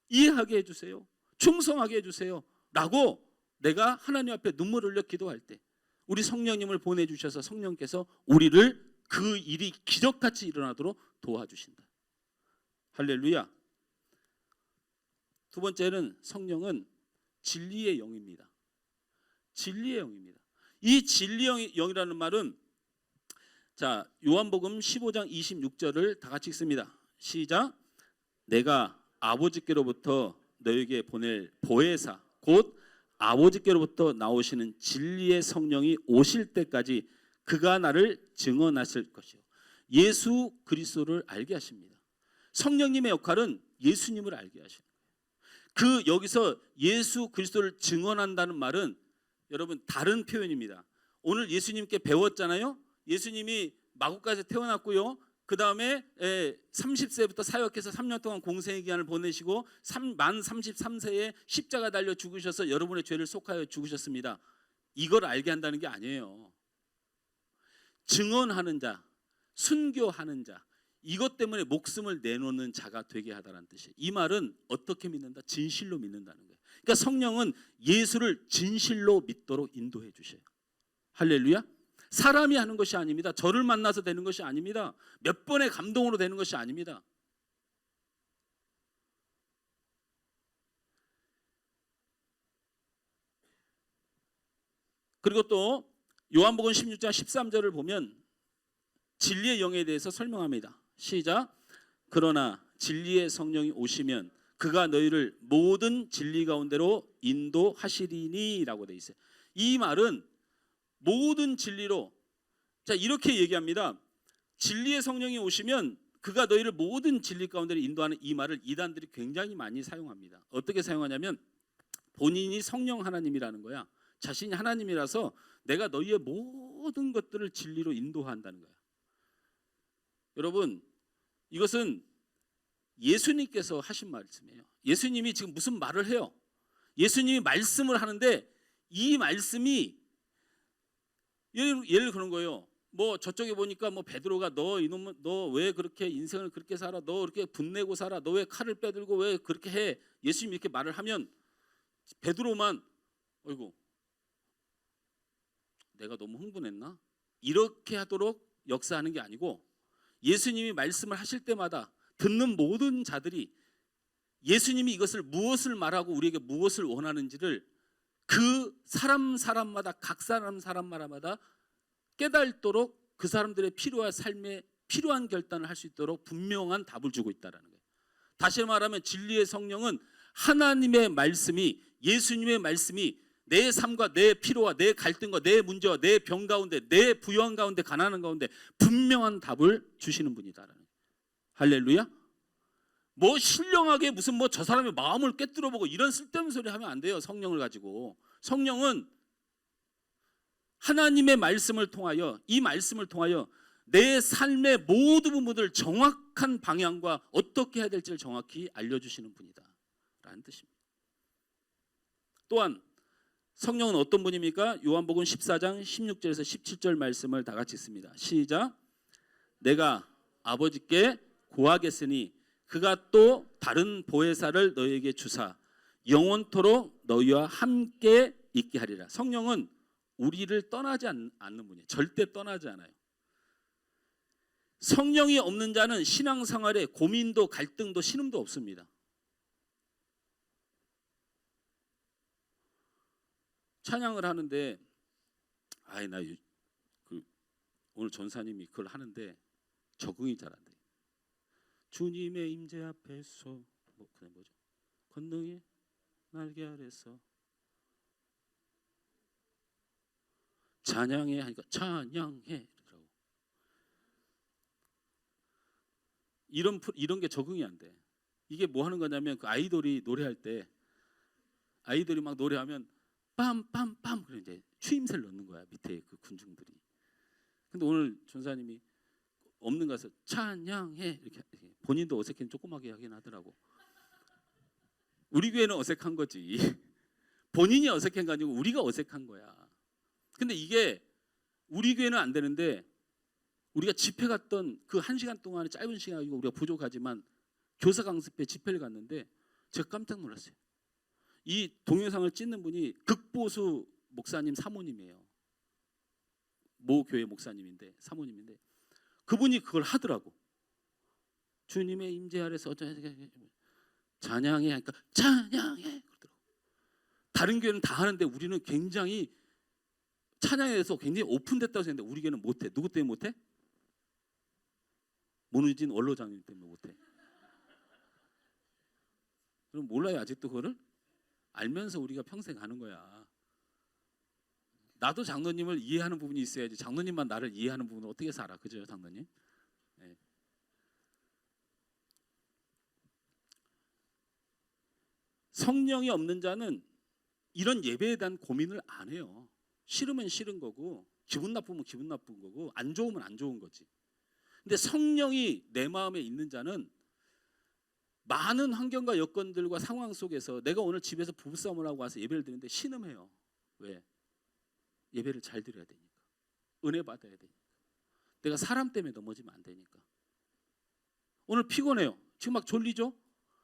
이해하게 해주세요, 충성하게 해주세요 라고 내가 하나님 앞에 눈물을 흘려 기도할 때 우리 성령님을 보내주셔서 성령께서 우리를 그 일이 기적같이 일어나도록 도와주신다. 할렐루야. 두 번째는 성령은 진리의 영입니다. 진리의 영입니다. 이 진리의 영이라는 말은 자, 요한복음 15장 26절을 다 같이 읽습니다. 시작. 내가 아버지께로부터 너에게 보낼 보혜사 곧 아버지께로부터 나오시는 진리의 성령이 오실 때까지 그가 나를 증언하실 것이요. 예수 그리스도를 알게 하십니다. 성령님의 역할은 예수님을 알게 하시는 거예요. 여기서 예수 그리스도를 증언한다는 말은 여러분 다른 표현입니다. 오늘 예수님께 배웠잖아요. 예수님이 마구간에서 태어났고요. 그 다음에 30세부터 사역해서 3년 동안 공생의 기간을 보내시고 만 33세에 십자가 달려 죽으셔서 여러분의 죄를 속하여 죽으셨습니다. 이걸 알게 한다는 게 아니에요. 증언하는 자, 순교하는 자, 이것 때문에 목숨을 내놓는 자가 되게 하다라는 뜻이에요. 이 말은 어떻게 믿는다? 진실로 믿는다는 거예요. 그러니까 성령은 예수를 진실로 믿도록 인도해 주셔요. 할렐루야. 사람이 하는 것이 아닙니다. 저를 만나서 되는 것이 아닙니다. 몇 번의 감동으로 되는 것이 아닙니다. 그리고 또 요한복음 16장 13절을 보면 진리의 영에 대해서 설명합니다. 시작. 그러나 진리의 성령이 오시면 그가 너희를 모든 진리 가운데로 인도하시리니 라고 되어 있어요. 이 말은 모든 진리로, 자 이렇게 얘기합니다. 진리의 성령이 오시면 그가 너희를 모든 진리 가운데로 인도하는 이 말을 이단들이 굉장히 많이 사용합니다. 어떻게 사용하냐면 본인이 성령 하나님이라는 거야. 자신이 하나님이라서 내가 너희의 모든 것들을 진리로 인도한다는 거야. 여러분 이것은 예수님께서 하신 말씀이에요. 예수님이 지금 무슨 말을 해요? 예수님이 말씀을 하는데 이 말씀이 예를 그런 거예요. 뭐 저쪽에 보니까 뭐 베드로가 너 이놈 너 왜 그렇게 인생을 그렇게 살아? 너 그렇게 분내고 살아? 너 왜 칼을 빼들고 왜 그렇게 해? 예수님이 이렇게 말을 하면 베드로만 어이구 내가 너무 흥분했나? 이렇게 하도록 역사하는 게 아니고 예수님이 말씀을 하실 때마다 듣는 모든 자들이 예수님이 이것을 무엇을 말하고 우리에게 무엇을 원하는지를 그 사람마다 각 사람마다 깨달도록 그 사람들의 필요한 삶에 필요한 결단을 할 수 있도록 분명한 답을 주고 있다는 거예요. 다시 말하면 진리의 성령은 하나님의 말씀이 예수님의 말씀이 내 삶과 내 필요와 내 갈등과 내 문제와 내 병 가운데 내 부요한 가운데 가난한 가운데 분명한 답을 주시는 분이다라는 거예요. 할렐루야. 뭐 신령하게 무슨 뭐 저 사람의 마음을 꿰뚫어 보고 이런 쓸데없는 소리 하면 안 돼요. 성령을 가지고. 성령은 하나님의 말씀을 통하여 이 말씀을 통하여 내 삶의 모든 부분을 정확한 방향과 어떻게 해야 될지를 정확히 알려주시는 분이다 라는 뜻입니다. 또한 성령은 어떤 분입니까? 요한복음 14장 16절에서 17절 말씀을 다 같이 읽습니다. 시작. 내가 아버지께 구하겠으니 그가 또 다른 보혜사를 너희에게 주사 영원토록 너희와 함께 있게 하리라. 성령은 우리를 떠나지 않는 분이에요. 절대 떠나지 않아요. 성령이 없는 자는 신앙생활에 고민도 갈등도 신음도 없습니다. 찬양을 하는데 오늘 전사님이 그걸 하는데 적응이 잘 안 돼요. 주님의 임재 앞에서 그냥 뭐죠? 권능의 날개 아래서 찬양해 하니까 찬양해 이런 게 적응이 안 돼. 이게 뭐 하는 거냐면 그 아이돌이 노래할 때 아이돌이 막 노래하면 빰빰빰 그래 이제 추임새를 넣는 거야 밑에 그 군중들이. 근데 오늘 전사님이 없는 가서 찬양해 이렇게 본인도 어색해 조그맣게 하긴 하더라고. 우리 교회는 어색한 거지. 본인이 어색한 거 아니고 우리가 어색한 거야. 근데 이게 우리 교회는 안 되는데 우리가 집회 갔던 그 1시간 동안의 짧은 시간이고 우리가 부족하지만 교사 강습회 집회를 갔는데 제가 깜짝 놀랐어요. 이 동영상을 찍는 분이 극보수 목사님 사모님이에요. 모 교회 목사님인데 사모님인데 그분이 그걸 하더라고. 주님의 임재 아래서 찬양해 하니까 찬양해 그러더라고. 다른 교회는 다 하는데 우리는 굉장히 찬양에 대해서 굉장히 오픈됐다고 생각했는데 우리 교회는 못해. 누구 때문에 못해? 문우진 원로장님 때문에 못해. 그럼 몰라요 아직도 그거를? 알면서 우리가 평생 가는 거야. 나도 장로님을 이해하는 부분이 있어야지. 장로님만 나를 이해하는 부분은 어떻게 살아? 그죠, 장로님? 네. 성령이 없는 자는 이런 예배에 대한 고민을 안 해요. 싫으면 싫은 거고, 기분 나쁘면 기분 나쁜 거고, 안 좋으면 안 좋은 거지. 근데 성령이 내 마음에 있는 자는 많은 환경과 여건들과 상황 속에서 내가 오늘 집에서 부부싸움을 하고 와서 예배를 드리는데 신음해요. 왜? 예배를 잘 드려야 되니까. 은혜 받아야 되니까. 내가 사람 때문에 넘어지면 안 되니까. 오늘 피곤해요. 지금 막 졸리죠?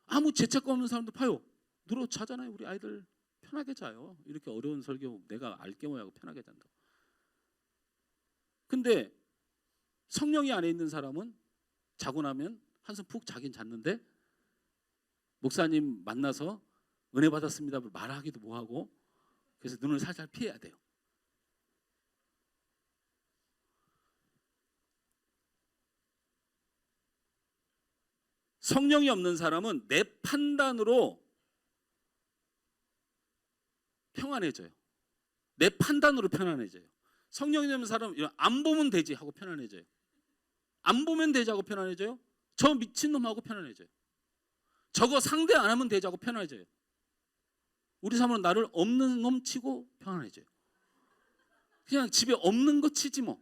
아무 죄책감 없는 사람도 파요. 누워 자잖아요. 우리 아이들 편하게 자요. 이렇게 어려운 설교 내가 알게 뭐하고 편하게 잔다. 근데 성령이 안에 있는 사람은 자고 나면 한숨 푹 자긴 잤는데 목사님 만나서 은혜 받았습니다 말하기도 뭐하고 그래서 눈을 살살 피해야 돼요. 성령이 없는 사람은 내 판단으로 평안해져요. 내 판단으로 편안해져요. 성령이 없는 사람은 안 보면 되지 하고 편안해져요. 안 보면 되지 하고 편안해져요. 저 미친놈하고 편안해져요. 저거 상대 안 하면 되지 하고 편안해져요. 우리 사모는 나를 없는 놈 치고 편안해져요. 그냥 집에 없는 거 치지 뭐.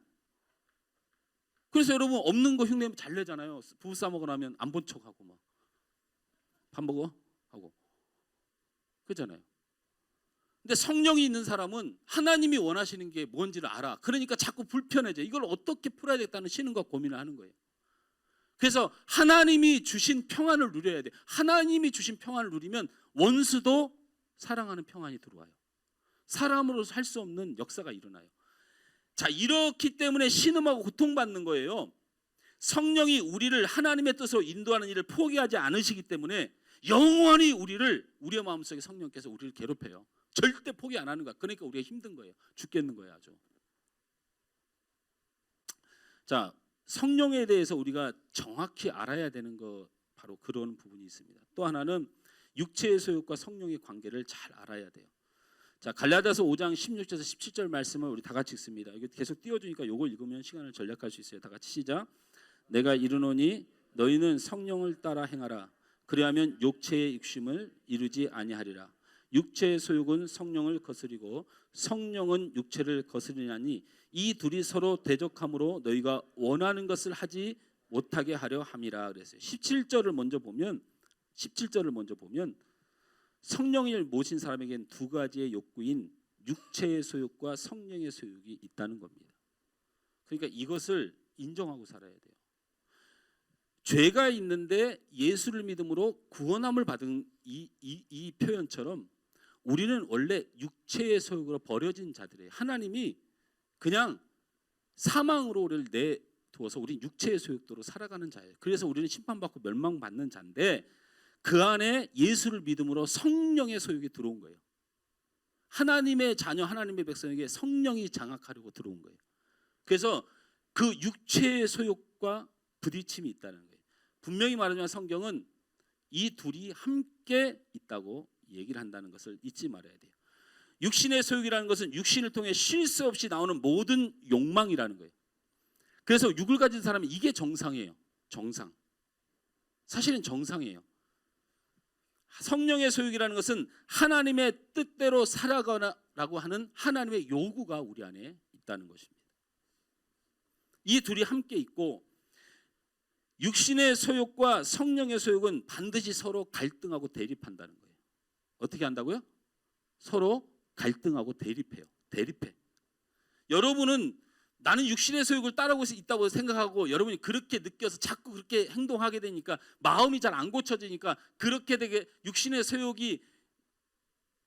그래서 여러분 없는 거 흉내면 잘 내잖아요. 부부싸움하고 나면 안 본 척하고 막 밥 먹어? 하고 그렇잖아요. 근데 성령이 있는 사람은 하나님이 원하시는 게 뭔지를 알아. 그러니까 자꾸 불편해져. 이걸 어떻게 풀어야 되겠다는 신음과 고민을 하는 거예요. 그래서 하나님이 주신 평안을 누려야 돼. 하나님이 주신 평안을 누리면 원수도 사랑하는 평안이 들어와요. 사람으로서 할 수 없는 역사가 일어나요. 자, 이렇기 때문에 신음하고 고통받는 거예요. 성령이 우리를 하나님의 뜻으로 인도하는 일을 포기하지 않으시기 때문에 영원히 우리의 마음속에 성령께서 우리를 괴롭혀요. 절대 포기 안 하는 거야. 그러니까 우리가 힘든 거예요. 죽겠는 거예요, 아주. 자, 성령에 대해서 우리가 정확히 알아야 되는 거 바로 그런 부분이 있습니다. 또 하나는 육체의 소욕과 성령의 관계를 잘 알아야 돼요. 자, 갈라디아서 5장 16절에서 17절 말씀을 우리 다 같이 읽습니다. 이거 계속 띄워주니까 이거 읽으면 시간을 절약할 수 있어요. 다 같이 시작. 내가 이르노니 너희는 성령을 따라 행하라. 그리하면 육체의 욕심을 이루지 아니하리라. 육체의 소욕은 성령을 거스리고 성령은 육체를 거스리나니 이 둘이 서로 대적함으로 너희가 원하는 것을 하지 못하게 하려 함이라 그랬어요. 17절을 먼저 보면 성령을 모신 사람에게는 두 가지의 욕구인 육체의 소욕과 성령의 소욕이 있다는 겁니다. 그러니까 이것을 인정하고 살아야 돼요. 죄가 있는데 예수를 믿음으로 구원함을 받은 이 표현처럼 우리는 원래 육체의 소욕으로 버려진 자들이에요. 하나님이 그냥 사망으로 우리를 내두어서 우리는 육체의 소욕대로 살아가는 자예요. 그래서 우리는 심판받고 멸망받는 자인데 그 안에 예수를 믿음으로 성령의 소욕이 들어온 거예요. 하나님의 자녀, 하나님의 백성에게 성령이 장악하려고 들어온 거예요. 그래서 그 육체의 소욕과 부딪힘이 있다는 거예요. 분명히 말하지만 성경은 이 둘이 함께 있다고 얘기를 한다는 것을 잊지 말아야 돼요. 육신의 소욕이라는 것은 육신을 통해 쉴 새 없이 나오는 모든 욕망이라는 거예요. 그래서 육을 가진 사람이 이게 정상이에요. 정상. 사실은 정상이에요. 성령의 소욕이라는 것은 하나님의 뜻대로 살아가라고 하는 하나님의 요구가 우리 안에 있다는 것입니다. 이 둘이 함께 있고 육신의 소욕과 성령의 소욕은 반드시 서로 갈등하고 대립한다는 거예요. 어떻게 한다고요? 서로 갈등하고 대립해요. 대립해. 여러분은 나는 육신의 소욕을 따르고 있다고 생각하고 여러분이 그렇게 느껴서 자꾸 그렇게 행동하게 되니까 마음이 잘 안 고쳐지니까 그렇게 되게 육신의 소욕이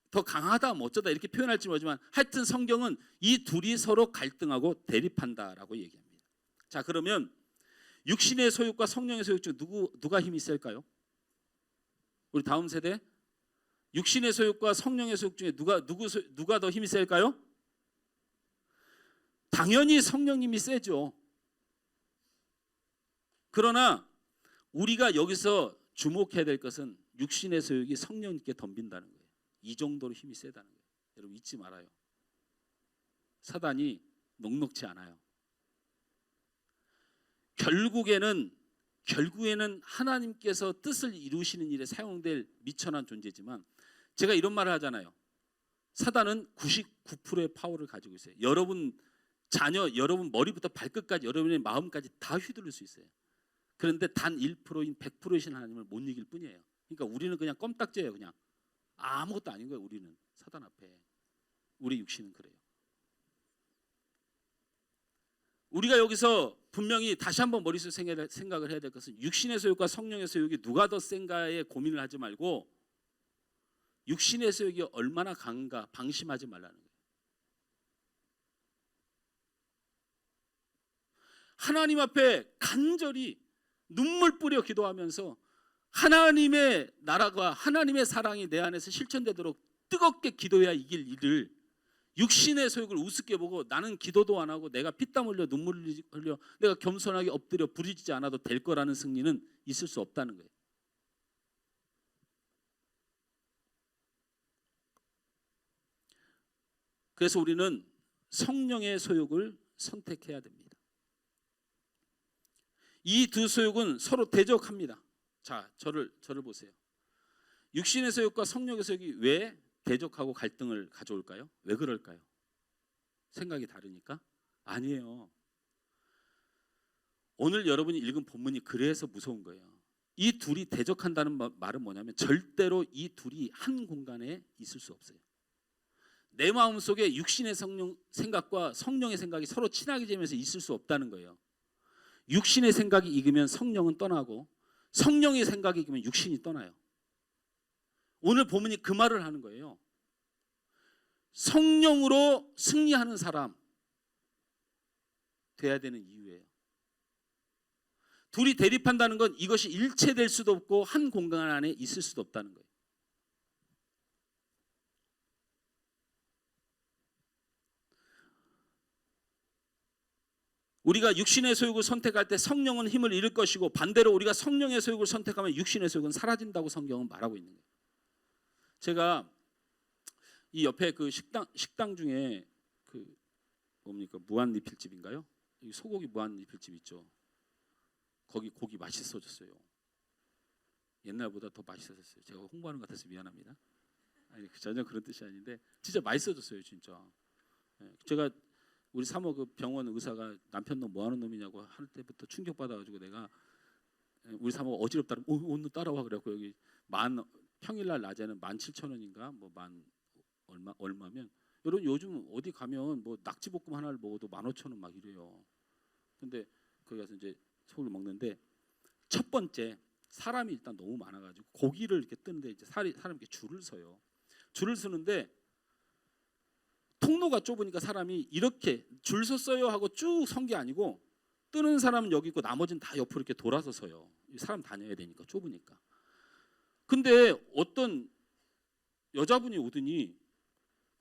더 강하다 뭐 어쩌다 이렇게 표현할지 모르지만 하여튼 성경은 이 둘이 서로 갈등하고 대립한다라고 얘기합니다. 자, 그러면 육신의 소욕과 성령의 소욕 중 누가 힘이 셀까요? 우리 다음 세대 육신의 소욕과 성령의 소욕 중에 누가 더 힘이 셀까요? 당연히 성령님이 세죠. 그러나 우리가 여기서 주목해야 될 것은 육신의 소욕이 성령님께 덤빈다는 거예요. 이 정도로 힘이 세다는 거예요. 여러분 잊지 말아요. 사단이 녹록지 않아요. 결국에는 하나님께서 뜻을 이루시는 일에 사용될 미천한 존재지만, 제가 이런 말을 하잖아요. 사단은 99%의 파워를 가지고 있어요. 여러분 자녀, 여러분 머리부터 발끝까지, 여러분의 마음까지 다 휘두를 수 있어요. 그런데 단 1%인 100%이신 하나님을 못 이길 뿐이에요. 그러니까 우리는 그냥 껌딱지예요. 그냥 아무것도 아닌 거예요. 우리는 사단 앞에. 우리 육신은 그래요. 우리가 여기서 분명히 다시 한번 머릿속에 생각을 해야 될 것은, 육신의 소욕과 성령의 소욕이 누가 더 센가에 고민을 하지 말고 육신의 소욕이 얼마나 강한가 방심하지 말라는 거예요. 하나님 앞에 간절히 눈물 뿌려 기도하면서 하나님의 나라가, 하나님의 사랑이 내 안에서 실천되도록 뜨겁게 기도해야 이길 일을, 육신의 소욕을 우습게 보고 나는 기도도 안 하고 내가 피땀 흘려 눈물 흘려 내가 겸손하게 엎드려 부르짖지 않아도 될 거라는 승리는 있을 수 없다는 거예요. 그래서 우리는 성령의 소욕을 선택해야 됩니다. 이 두 소욕은 서로 대적합니다. 자, 저를 보세요. 육신의 소욕과 성령의 소욕이 왜 대적하고 갈등을 가져올까요? 왜 그럴까요? 생각이 다르니까? 아니에요. 오늘 여러분이 읽은 본문이 그래서 무서운 거예요. 이 둘이 대적한다는 말은 뭐냐면, 절대로 이 둘이 한 공간에 있을 수 없어요. 내 마음속에 육신의 생각과 성령의 생각이 서로 친하게 지면서 있을 수 없다는 거예요. 육신의 생각이 이기면 성령은 떠나고, 성령의 생각이 이기면 육신이 떠나요. 오늘 본문이 그 말을 하는 거예요. 성령으로 승리하는 사람 돼야 되는 이유예요. 둘이 대립한다는 건 이것이 일체될 수도 없고 한 공간 안에 있을 수도 없다는 거예요. 우리가 육신의 소욕을 선택할 때 성령은 힘을 잃을 것이고, 반대로 우리가 성령의 소욕을 선택하면 육신의 소욕은 사라진다고 성경은 말하고 있는 거예요. 제가 이 옆에 그 식당 중에 그 뭡니까, 무한리필집인가요? 소고기 무한리필집 있죠. 거기 고기 맛있어졌어요. 옛날보다 더 맛있어졌어요. 제가 홍보하는 것 같아서 미안합니다. 아니, 전혀 그런 뜻이 아닌데 진짜 맛있어졌어요, 진짜. 제가 우리 사모 그 병원 의사가 남편 놈 뭐하는 놈이냐고 할 때부터 충격받아가지고, 내가 우리 사모가 어지럽다면 오늘 따라와 그래갖고, 여기 평일날 낮에는 17,000원인가 뭐 얼마면, 여러분 요즘 어디 가면 뭐 낙지볶음 하나를 먹어도 15,000원 막 이래요. 근데 거기 가서 이제 소고기를 먹는데, 첫 번째 사람이 일단 너무 많아가지고 고기를 이렇게 뜨는데 이제 사람 이렇게 줄을 서요. 줄을 서는데 통로가 좁으니까 사람이 이렇게 줄 섰어요 하고 쭉 선 게 아니고, 뜨는 사람은 여기 있고 나머지는 다 옆으로 이렇게 돌아서 서요. 사람 다녀야 되니까, 좁으니까. 근데 어떤 여자분이 오더니,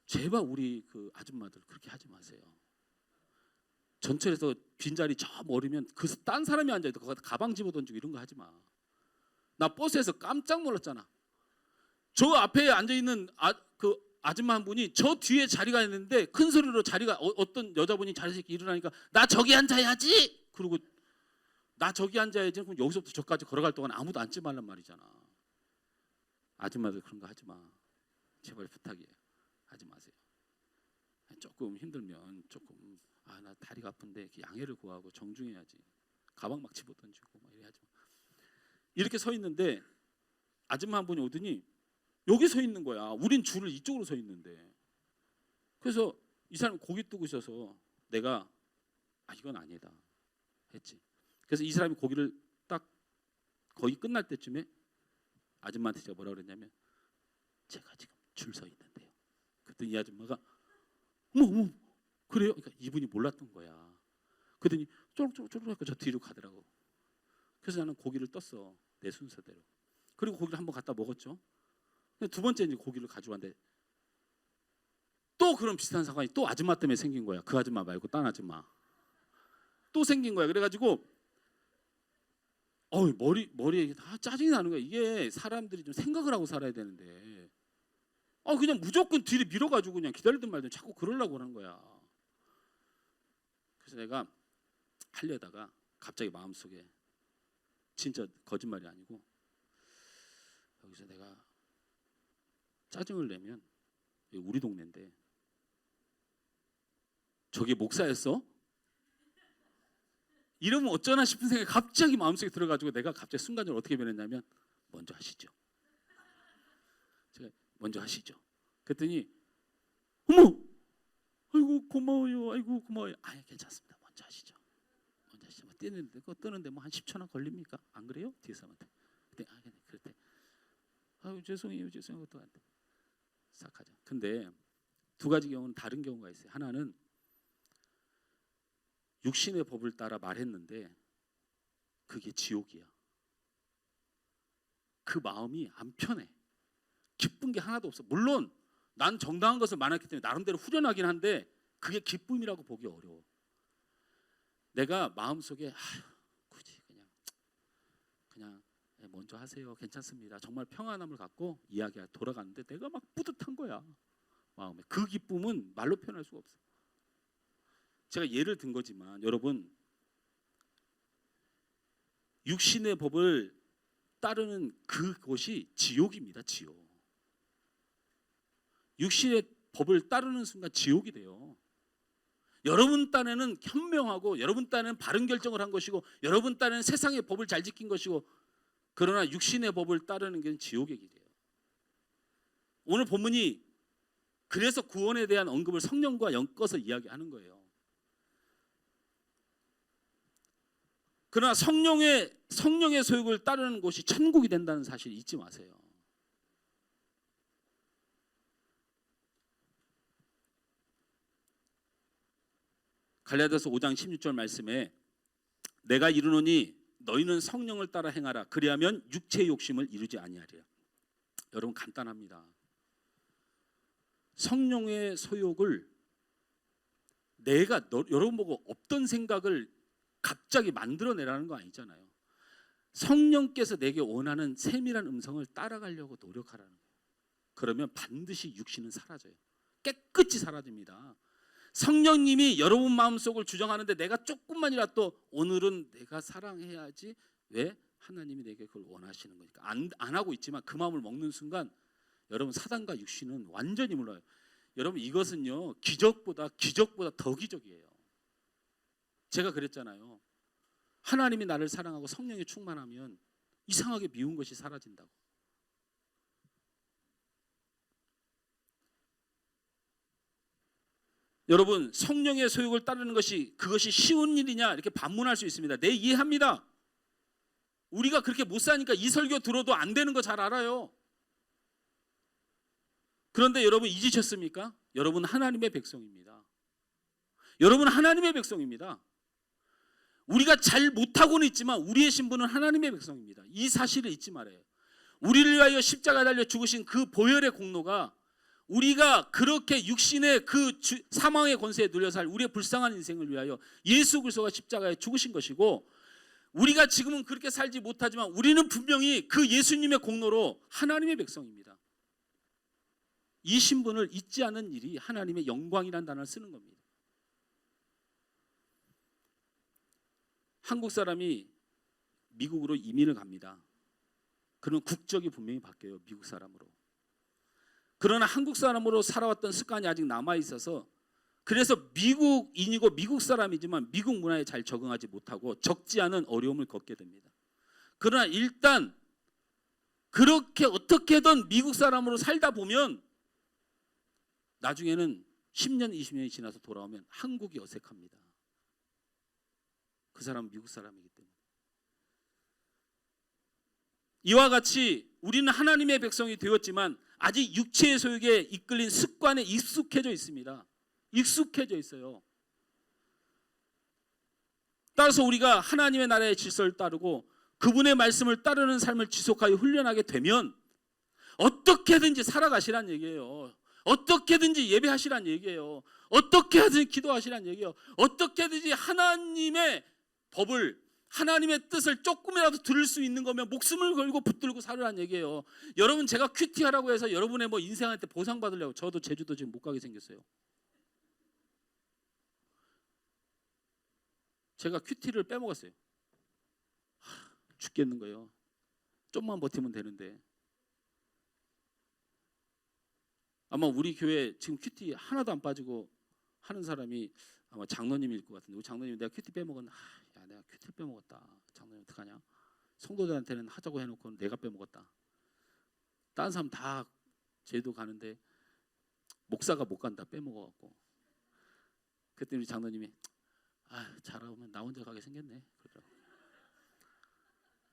제발 우리 그 아줌마들 그렇게 하지 마세요. 전철에서 빈자리 저 멀으면 그 딴 사람이 앉아있고 거기다 가방 집어던지고 이런 거 하지 마. 나 버스에서 깜짝 놀랐잖아. 저 앞에 앉아있는 그 아줌마 한 분이 저 뒤에 자리가 있는데 큰 소리로 자리가 어떤 여자분이 자리에서 일어나니까 나 저기 앉아야지. 그리고 나 저기 앉아야지. 그럼 여기서부터 저까지 걸어갈 동안 아무도 앉지 말란 말이잖아. 아줌마들 그런 거 하지 마. 제발 부탁이에요. 하지 마세요. 조금 힘들면 조금 나 다리가 아픈데 양해를 구하고 정중해야지. 가방 막 집어던지고 막 이래 하지 마. 이렇게 서 있는데 아줌마 한 분이 오더니 여기 서 있는 거야. 우린 줄을 이쪽으로 서 있는데. 그래서 이 사람이 고기 뜨고 있어서 내가 이건 아니다 했지. 그래서 이 사람이 고기를 딱 거의 끝날 때쯤에 아줌마한테 제가 뭐라 그랬냐면, 제가 지금 줄 서 있는데요. 그랬더니 이 아줌마가 어머 그래요? 그러니까 이분이 몰랐던 거야. 그랬더니 쪼록쪼록 해서 저 뒤로 가더라고. 그래서 나는 고기를 떴어, 내 순서대로. 그리고 고기를 한번 갖다 먹었죠. 두 번째 이제 고기를 가져왔는데 또 그런 비슷한 상황이 또 아줌마 때문에 생긴 거야. 그 아줌마 말고 딴 아줌마 또 생긴 거야. 그래가지고 머리에 다 짜증이 나는 거야. 이게 사람들이 좀 생각을 하고 살아야 되는데 그냥 무조건 뒤를 밀어가지고 그냥 기다리든 말든 자꾸 그러려고 하는 거야. 그래서 내가 하려다가 갑자기 마음속에 진짜 거짓말이 아니고 여기서 내가 짜증을 내면 우리 동네인데 저게 목사였어? 이러면 어쩌나 싶은 생각이 갑자기 마음속에 들어가지고 내가 갑자기 순간적으로 어떻게 변했냐면 먼저 하시죠. 제가 먼저 하시죠. 그랬더니 어머, 아이고 고마워요, 아이고 고마워요. 아니 괜찮습니다. 먼저 하시죠. 먼저 하시죠. 뜨는데 뭐 한 10초나 걸립니까? 안 그래요? 뒤에 사람한테. 그때 그랬대. 아유 죄송해요, 죄송해요. 또 안 돼. 싹 하자. 근데 두 가지 경우는 다른 경우가 있어요. 하나는 육신의 법을 따라 말했는데 그게 지옥이야. 그 마음이 안 편해. 기쁜 게 하나도 없어. 물론 난 정당한 것을 말했기 때문에 나름대로 후련하긴 한데 그게 기쁨이라고 보기 어려워. 내가 마음속에 굳이 그냥 먼저 하세요. 괜찮습니다. 정말 평안함을 갖고 이야기가 돌아가는데 내가 막 뿌듯한 거야. 마음에. 그 기쁨은 말로 표현할 수가 없어. 제가 예를 든 거지만 여러분 육신의 법을 따르는 그것이 지옥입니다. 지옥. 육신의 법을 따르는 순간 지옥이 돼요. 여러분 딴에는 현명하고 여러분 딴에는 바른 결정을 한 것이고 여러분 딴에는 세상의 법을 잘 지킨 것이고 그러나 육신의 법을 따르는 게 지옥의 길이에요. 오늘 본문이 그래서 구원에 대한 언급을 성령과 엮어서 이야기하는 거예요. 그러나 성령의 소욕을 따르는 곳이 천국이 된다는 사실 잊지 마세요. 갈라디아서 5장 16절 말씀에 내가 이르노니 너희는 성령을 따라 행하라. 그리하면 육체의 욕심을 이루지 아니하리라. 여러분 간단합니다. 성령의 소욕을 내가 여러분 보고 없던 생각을 갑자기 만들어내라는 거 아니잖아요. 성령께서 내게 원하는 세밀한 음성을 따라가려고 노력하라는 거예요. 그러면 반드시 육신은 사라져요. 깨끗이 사라집니다. 성령님이 여러분 마음속을 주정하는데 내가 조금만이라도 오늘은 내가 사랑해야지. 왜? 하나님이 내게 그걸 원하시는 거니까. 안 하고 있지만 그 마음을 먹는 순간 여러분 사단과 육신은 완전히 물러요. 여러분 이것은요 기적보다 더 기적이에요. 제가 그랬잖아요. 하나님이 나를 사랑하고 성령이 충만하면 이상하게 미운 것이 사라진다고. 여러분 성령의 소욕을 따르는 그것이 쉬운 일이냐 이렇게 반문할 수 있습니다. 네, 이해합니다. 우리가 그렇게 못 사니까 이 설교 들어도 안 되는 거 잘 알아요. 그런데 여러분 잊으셨습니까? 여러분 하나님의 백성입니다. 여러분 하나님의 백성입니다. 우리가 잘 못하고는 있지만 우리의 신분은 하나님의 백성입니다. 이 사실을 잊지 말아요. 우리를 위하여 십자가에 달려 죽으신 그 보혈의 공로가 우리가 그렇게 육신의 그 사망의 권세에 눌려 살 우리의 불쌍한 인생을 위하여 예수 그리스도가 십자가에 죽으신 것이고 우리가 지금은 그렇게 살지 못하지만 우리는 분명히 그 예수님의 공로로 하나님의 백성입니다. 이 신분을 잊지 않는 일이 하나님의 영광이라는 단어를 쓰는 겁니다. 한국 사람이 미국으로 이민을 갑니다. 그러면 국적이 분명히 바뀌어요. 미국 사람으로. 그러나 한국 사람으로 살아왔던 습관이 아직 남아있어서 그래서 미국인이고 미국 사람이지만 미국 문화에 잘 적응하지 못하고 적지 않은 어려움을 겪게 됩니다. 그러나 일단 그렇게 어떻게든 미국 사람으로 살다 보면 나중에는 10년, 20년이 지나서 돌아오면 한국이 어색합니다. 그 사람은 미국 사람이기 때문에. 이와 같이 우리는 하나님의 백성이 되었지만 아직 육체의 소욕에 이끌린 습관에 익숙해져 있습니다. 익숙해져 있어요. 따라서 우리가 하나님의 나라의 질서를 따르고 그분의 말씀을 따르는 삶을 지속하여 훈련하게 되면 어떻게든지 살아가시란 얘기예요. 어떻게든지 예배하시란 얘기예요. 어떻게 하든지 기도하시란 얘기예요. 어떻게든지 하나님의 법을, 하나님의 뜻을 조금이라도 들을 수 있는 거면 목숨을 걸고 붙들고 살으란 얘기예요. 여러분, 제가 큐티하라고 해서 여러분의 뭐 인생할 때 보상받으려고, 저도 제주도 지금 못 가게 생겼어요. 제가 큐티를 빼먹었어요. 죽겠는 거예요. 좀만 버티면 되는데. 아마 우리 교회 지금 큐티 하나도 안 빠지고 하는 사람이 아마 장로님일 것 같은데, 우리 장로님 내가 큐티 빼먹었나? 야, 내가 큐티를 빼먹었다. 장로님 어떡하냐? 성도들한테는 하자고 해놓고 내가 빼먹었다. 다른 사람 다 제도 가는데 목사가 못 간다, 빼먹어갖고. 그때 우리 장로님이 잘하면 나 혼자 가게 생겼네. 그러더라고.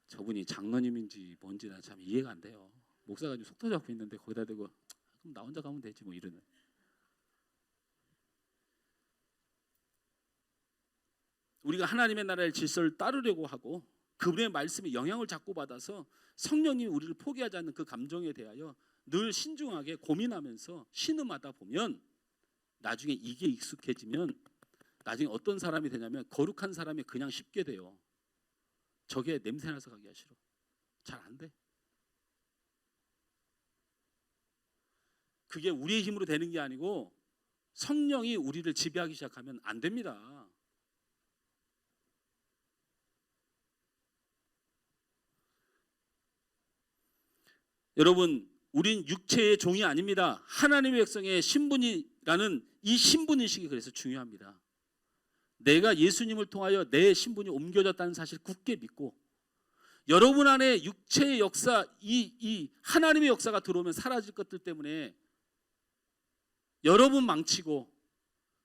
저분이 장로님인지 뭔지 나 참 이해가 안 돼요. 목사가 지금 속도 잡고 있는데 거기다 대고 그럼 나 혼자 가면 되지 뭐 이러는. 우리가 하나님의 나라의 질서를 따르려고 하고 그분의 말씀에 영향을 자꾸 받아서 성령님이 우리를 포기하지 않는 그 감정에 대하여 늘 신중하게 고민하면서 신음하다 보면 나중에 이게 익숙해지면 나중에 어떤 사람이 되냐면 거룩한 사람이 그냥 쉽게 돼요. 저게 냄새나서 가기가 싫어. 잘 안 돼. 그게 우리의 힘으로 되는 게 아니고 성령이 우리를 지배하기 시작하면 안 됩니다. 여러분, 우린 육체의 종이 아닙니다. 하나님의 백성의 신분이라는 이 신분의식이 그래서 중요합니다. 내가 예수님을 통하여 내 신분이 옮겨졌다는 사실 굳게 믿고 여러분 안에 육체의 역사, 이 하나님의 역사가 들어오면 사라질 것들 때문에 여러분 망치고,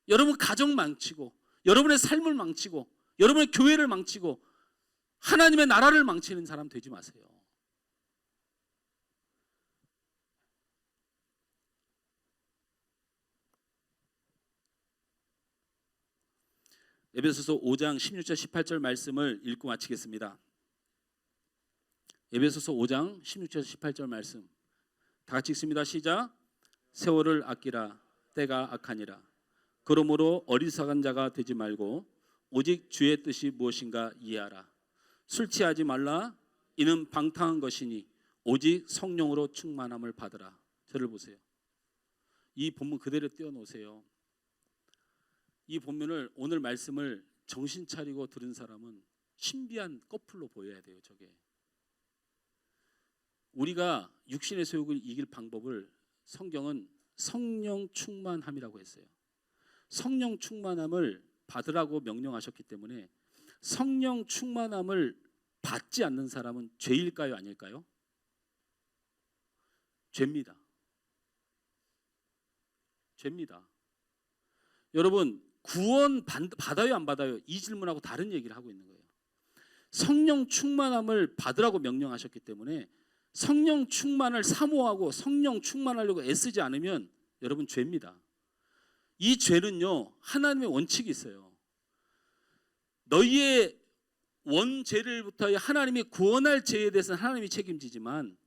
여러분 가정 망치고, 여러분의 삶을 망치고, 여러분의 교회를 망치고, 하나님의 나라를 망치는 사람 되지 마세요. 에베소서 5장 16절 18절 말씀을 읽고 마치겠습니다. 에베소서 5장 16절 18절 말씀 다 같이 읽습니다. 시작. 세월을 아끼라, 때가 악하니라. 그러므로 어리석은 자가 되지 말고 오직 주의 뜻이 무엇인가 이해하라. 술 취하지 말라. 이는 방탕한 것이니 오직 성령으로 충만함을 받으라. 저를 보세요. 이 본문 그대로 띄워놓으세요. 이 본문을, 오늘 말씀을 정신 차리고 들은 사람은 신비한 커플로 보여야 돼요. 저게 우리가 육신의 소욕을 이길 방법을 성경은 성령 충만함이라고 했어요. 성령 충만함을 받으라고 명령하셨기 때문에 성령 충만함을 받지 않는 사람은 죄일까요, 아닐까요? 죄입니다. 죄입니다. 여러분, 구원 받아요, 안 받아요? 이 질문하고 다른 얘기를 하고 있는 거예요. 성령 충만함을 받으라고 명령하셨기 때문에 성령 충만을 사모하고 성령 충만하려고 애쓰지 않으면 여러분 죄입니다. 이 죄는요, 하나님의 원칙이 있어요. 너희의 원죄를부터 하나님이 구원할 죄에 대해서는 하나님이 책임지지만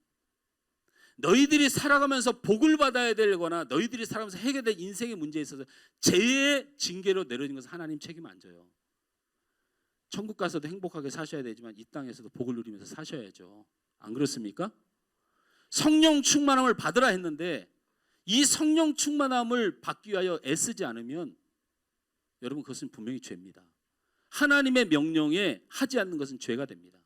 너희들이 살아가면서 복을 받아야 되거나 너희들이 살아가면서 해결될 인생의 문제에 있어서 죄의 징계로 내려진 것은 하나님 책임 안 져요. 천국 가서도 행복하게 사셔야 되지만 이 땅에서도 복을 누리면서 사셔야죠. 안 그렇습니까? 성령 충만함을 받으라 했는데 이 성령 충만함을 받기 위하여 애쓰지 않으면 여러분 그것은 분명히 죄입니다. 하나님의 명령에 하지 않는 것은 죄가 됩니다.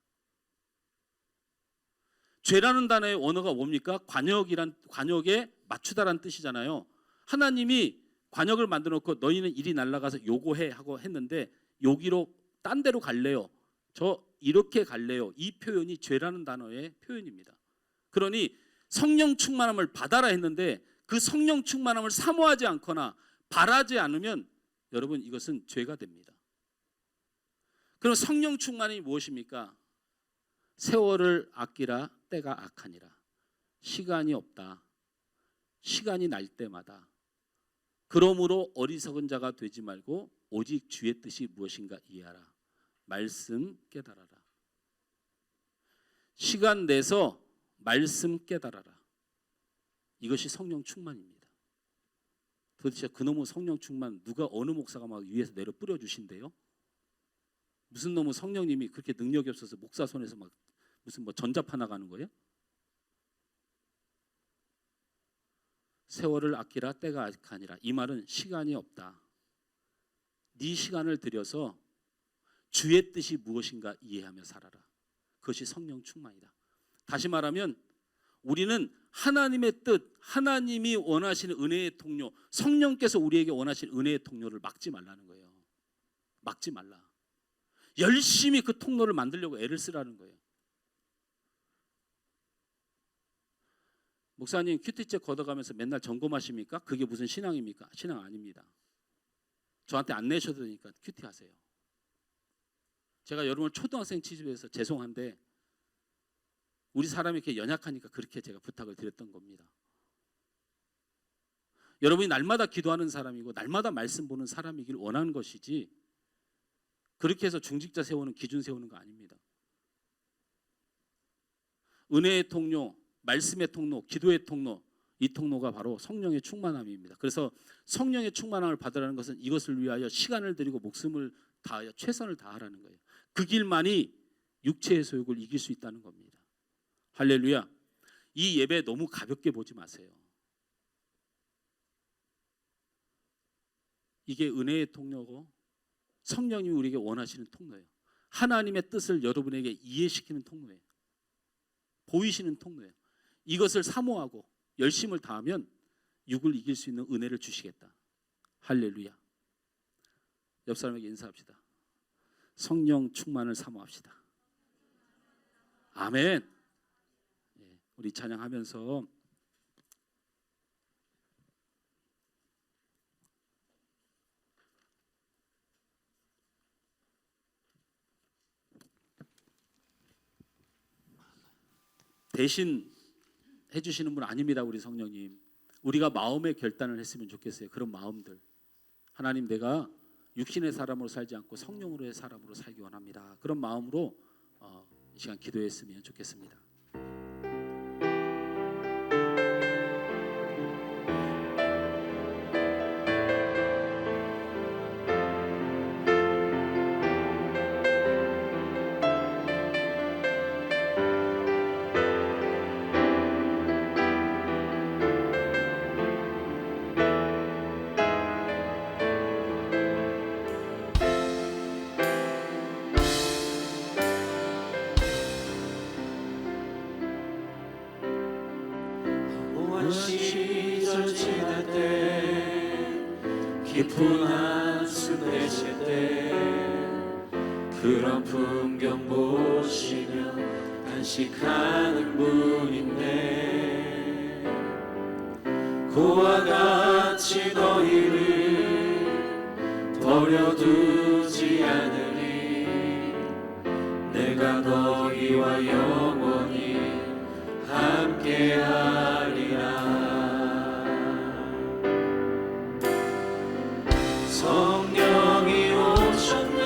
죄라는 단어의 원어가 뭡니까? 관역에 맞추다라는 뜻이잖아요. 하나님이 관역을 만들어 놓고 너희는 이리 날아가서 요거해 하고 했는데 여기로 딴 데로 갈래요. 저 이렇게 갈래요. 이 표현이 죄라는 단어의 표현입니다. 그러니 성령 충만함을 받아라 했는데 그 성령 충만함을 사모하지 않거나 바라지 않으면 여러분 이것은 죄가 됩니다. 그럼 성령 충만이 무엇입니까? 세월을 아끼라, 때가 악하니라. 시간이 없다. 시간이 날 때마다. 그러므로 어리석은 자가 되지 말고 오직 주의 뜻이 무엇인가 이해하라. 말씀 깨달아라. 시간 내서 말씀 깨달아라. 이것이 성령 충만입니다. 도대체 그놈의 성령 충만 누가 어느 목사가 막 위에서 내려 뿌려 주신대요? 무슨 놈의 성령님이 그렇게 능력이 없어서 목사 손에서 막 무슨 뭐 전자파 나가는 거예요? 세월을 아끼라 때가 아니라, 이 말은 시간이 없다. 네 시간을 들여서 주의 뜻이 무엇인가 이해하며 살아라. 그것이 성령 충만이다. 다시 말하면 우리는 하나님의 뜻, 하나님이 원하시는 은혜의 통로, 성령께서 우리에게 원하시는 은혜의 통로를 막지 말라는 거예요. 막지 말라. 열심히 그 통로를 만들려고 애를 쓰라는 거예요. 목사님 큐티체 걷어가면서 맨날 점검하십니까? 그게 무슨 신앙입니까? 신앙 아닙니다. 저한테 안 내셔도 되니까 큐티 하세요. 제가 여러분을 초등학생 취급해서 죄송한데 우리 사람이 이렇게 연약하니까 그렇게 제가 부탁을 드렸던 겁니다. 여러분이 날마다 기도하는 사람이고 날마다 말씀 보는 사람이길 원하는 것이지, 그렇게 해서 중직자 세우는 기준 세우는 거 아닙니다. 은혜의 통로, 말씀의 통로, 기도의 통로, 이 통로가 바로 성령의 충만함입니다. 그래서 성령의 충만함을 받으라는 것은 이것을 위하여 시간을 들이고 목숨을 다하여 최선을 다하라는 거예요. 그 길만이 육체의 소욕을 이길 수 있다는 겁니다. 할렐루야. 이 예배 너무 가볍게 보지 마세요. 이게 은혜의 통로고 성령님이 우리에게 원하시는 통로예요. 하나님의 뜻을 여러분에게 이해시키는 통로예요. 보이시는 통로예요. 이것을 사모하고 열심을 다하면 육을 이길 수 있는 은혜를 주시겠다. 할렐루야. 옆 사람에게 인사합시다. 성령 충만을 사모합시다. 아멘. 우리 찬양하면서 대신 해주시는 분 아닙니다. 우리 성령님, 우리가 마음의 결단을 했으면 좋겠어요. 그런 마음들, 하나님 내가 육신의 사람으로 살지 않고 성령으로의 사람으로 살기 원합니다. 그런 마음으로 이 시간 기도했으면 좋겠습니다. 시절 지날 때 깊은 한숨 내쉴 때 그런 풍경 보시며 간식하는 분인데 그와 같이 너희를 버려두지 않으리 내가 너희와 영원히 함께하리라. 성령이 오셨네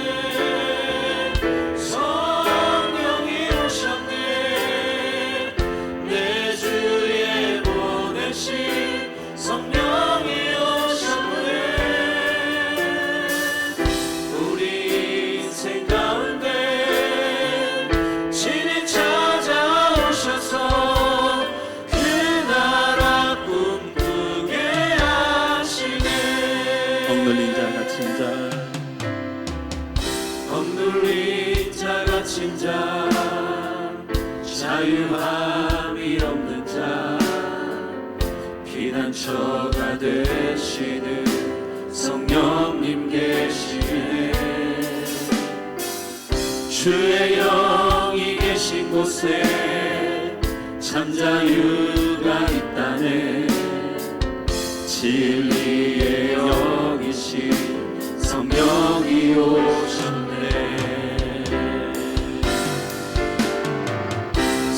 성령이 오셨네 내 주에 보내신 성령이 오셨네 우리 인생 가운데 친히 찾아오셔서 그 나라 꿈꾸게 하시네. 억눌린 자 갇힌 자 억눌린 자 갇힌 자 자유함이 없는 자 피난처가 되시는 성령님 계시네 주의 영이 계신 곳에 참 자유가 있다네 진리의 영이신 성령이 오셨네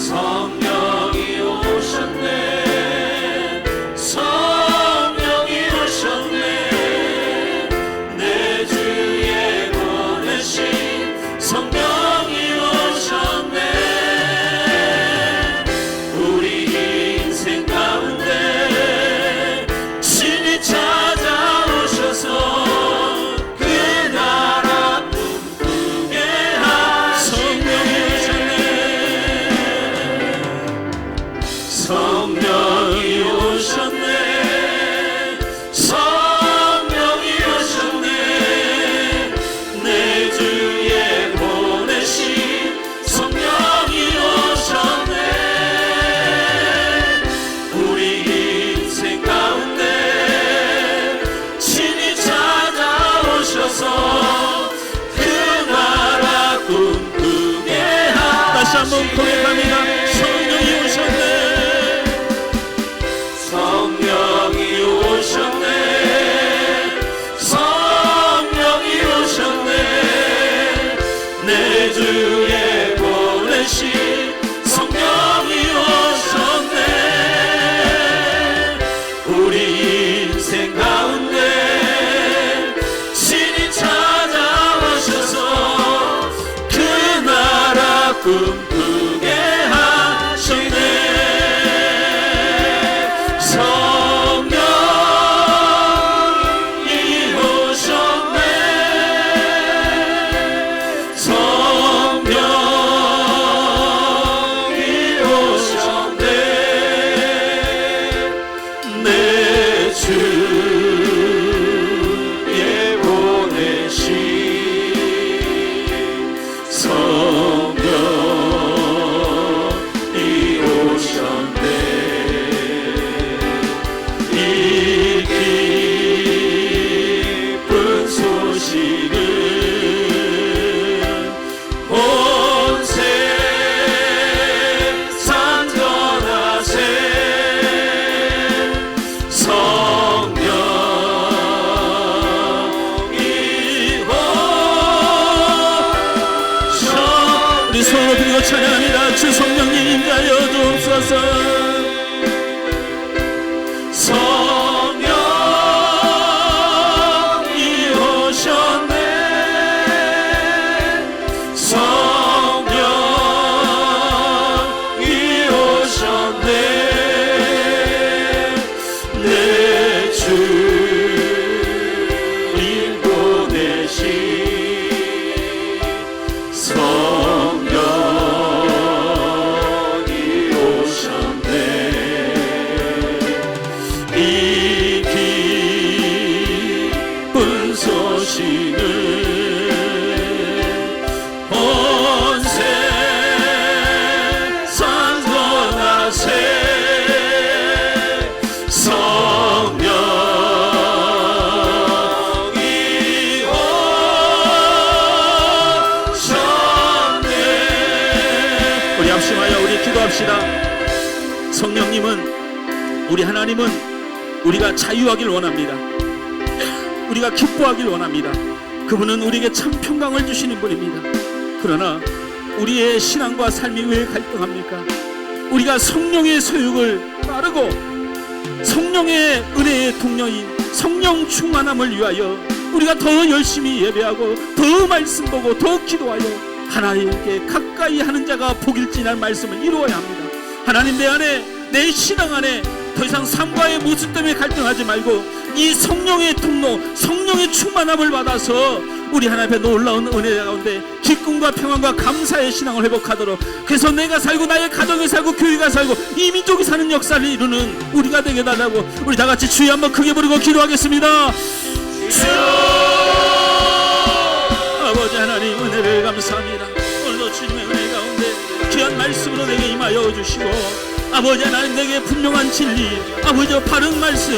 성령이 오셨네 성령이 오셨네 내 주에 보내신 성령이 오셨네 우리 인생 가운데 친히 찾아 한번 고백합니다. 성령이 오셨네. 성령이 오셨네. 성령이 오셨네. 내 주에 보내신 성령이 오셨네. 우리 인생 가운데 신이 찾아오셔서 그 나라 꿈꾸게 하시네. 성령이 오셨네. 성령이 오셨네. 내 주에 보내신 성령이 오셨네. 이 기쁜 소식을 온 세상 전하세. 성령이 오셨네. 우리 손을 들고 찬양합니다. 주 성령님 임하여 주옵소서. 성령이 오셨네. 성령이 오셨네. 내 주님 보내신 성령이 오셨네. 이 기쁜 소식을 온 세상 전하세. 성령이 오셨네. 우리 합심하여 우리 기도합시다. 성령님은, 우리 하나님은 우리가 자유하길 원합니다. 우리가 기뻐하길 원합니다. 그분은 우리에게 참 평강을 주시는 분입니다. 그러나 우리의 신앙과 삶이 왜 갈등합니까? 우리가 성령의 소욕을 따르고 성령의 은혜의 동력인 성령 충만함을 위하여 우리가 더 열심히 예배하고 더 말씀 보고 더 기도하여 하나님께 가까이 하는 자가 복일지라는 말씀을 이루어야 합니다. 하나님, 내 안에, 내 신앙 안에 더 이상 삶과의 모습 때문에 갈등하지 말고 이 성령의 통로, 성령의 충만함을 받아서 우리 하나님 앞에 놀라운 은혜 가운데 기쁨과 평안과 감사의 신앙을 회복하도록, 그래서 내가 살고 나의 가정이 살고 교회가 살고 이 민족이 사는 역사를 이루는 우리가 되게 달라고 우리 다 같이 주여 한번 크게 부르고 기도하겠습니다. 아버지 하나님, 은혜를 감사합니다. 오늘도 주님의 은혜 가운데 귀한 말씀으로 내게 임하여 주시고, 아버지 하나님, 내게 분명한 진리, 아버지 바른 말씀,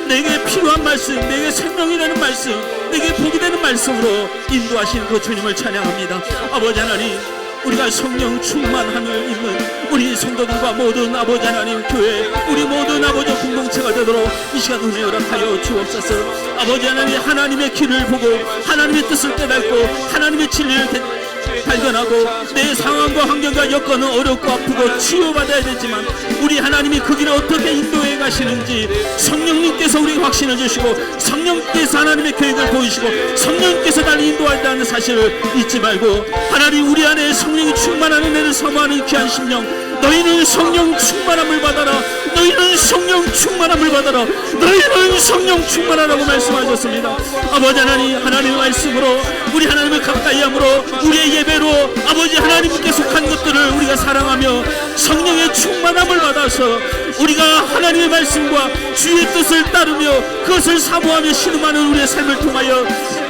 내게 필요한 말씀, 내게 생명이 되는 말씀, 내게 복이 되는 말씀으로 인도하시는 그 주님을 찬양합니다. 아버지 하나님, 우리가 성령 충만함을 입는 우리 성도들과 모든 아버지 하나님 교회, 우리 모든 아버지 공동체가 되도록 이 시간 은혜 허락하여 주옵소서. 아버지 하나님, 하나님의 길을 보고 하나님의 뜻을 깨닫고 하나님의 진리를 발견하고 내 상황과 환경과 여건은 어렵고 아프고 치유받아야 되지만 우리 하나님이 그 길을 어떻게 인도해 가시는지 성령님께서 우리에게 확신을 주시고 성령께서 하나님의 계획을 보이시고 성령께서 나를 인도하다는 사실을 잊지 말고, 하나님, 우리 안에 성령이 충만한 은혜를 사모하는 귀한 심령, 너희는 성령 충만함을 받아라, 너희는 성령 충만함을 받아라, 너희는 성령 충만하라고 말씀하셨습니다. 아버지 하나님, 하나님의 말씀으로 우리 하나님을 가까이 함으로 우리의 예배로 아버지 하나님께 속한 것들을 우리가 사랑하며 성령의 충만함을 받아서 우리가 하나님의 말씀과 주의 뜻을 따르며 그것을 사모하며 신음하는 우리의 삶을 통하여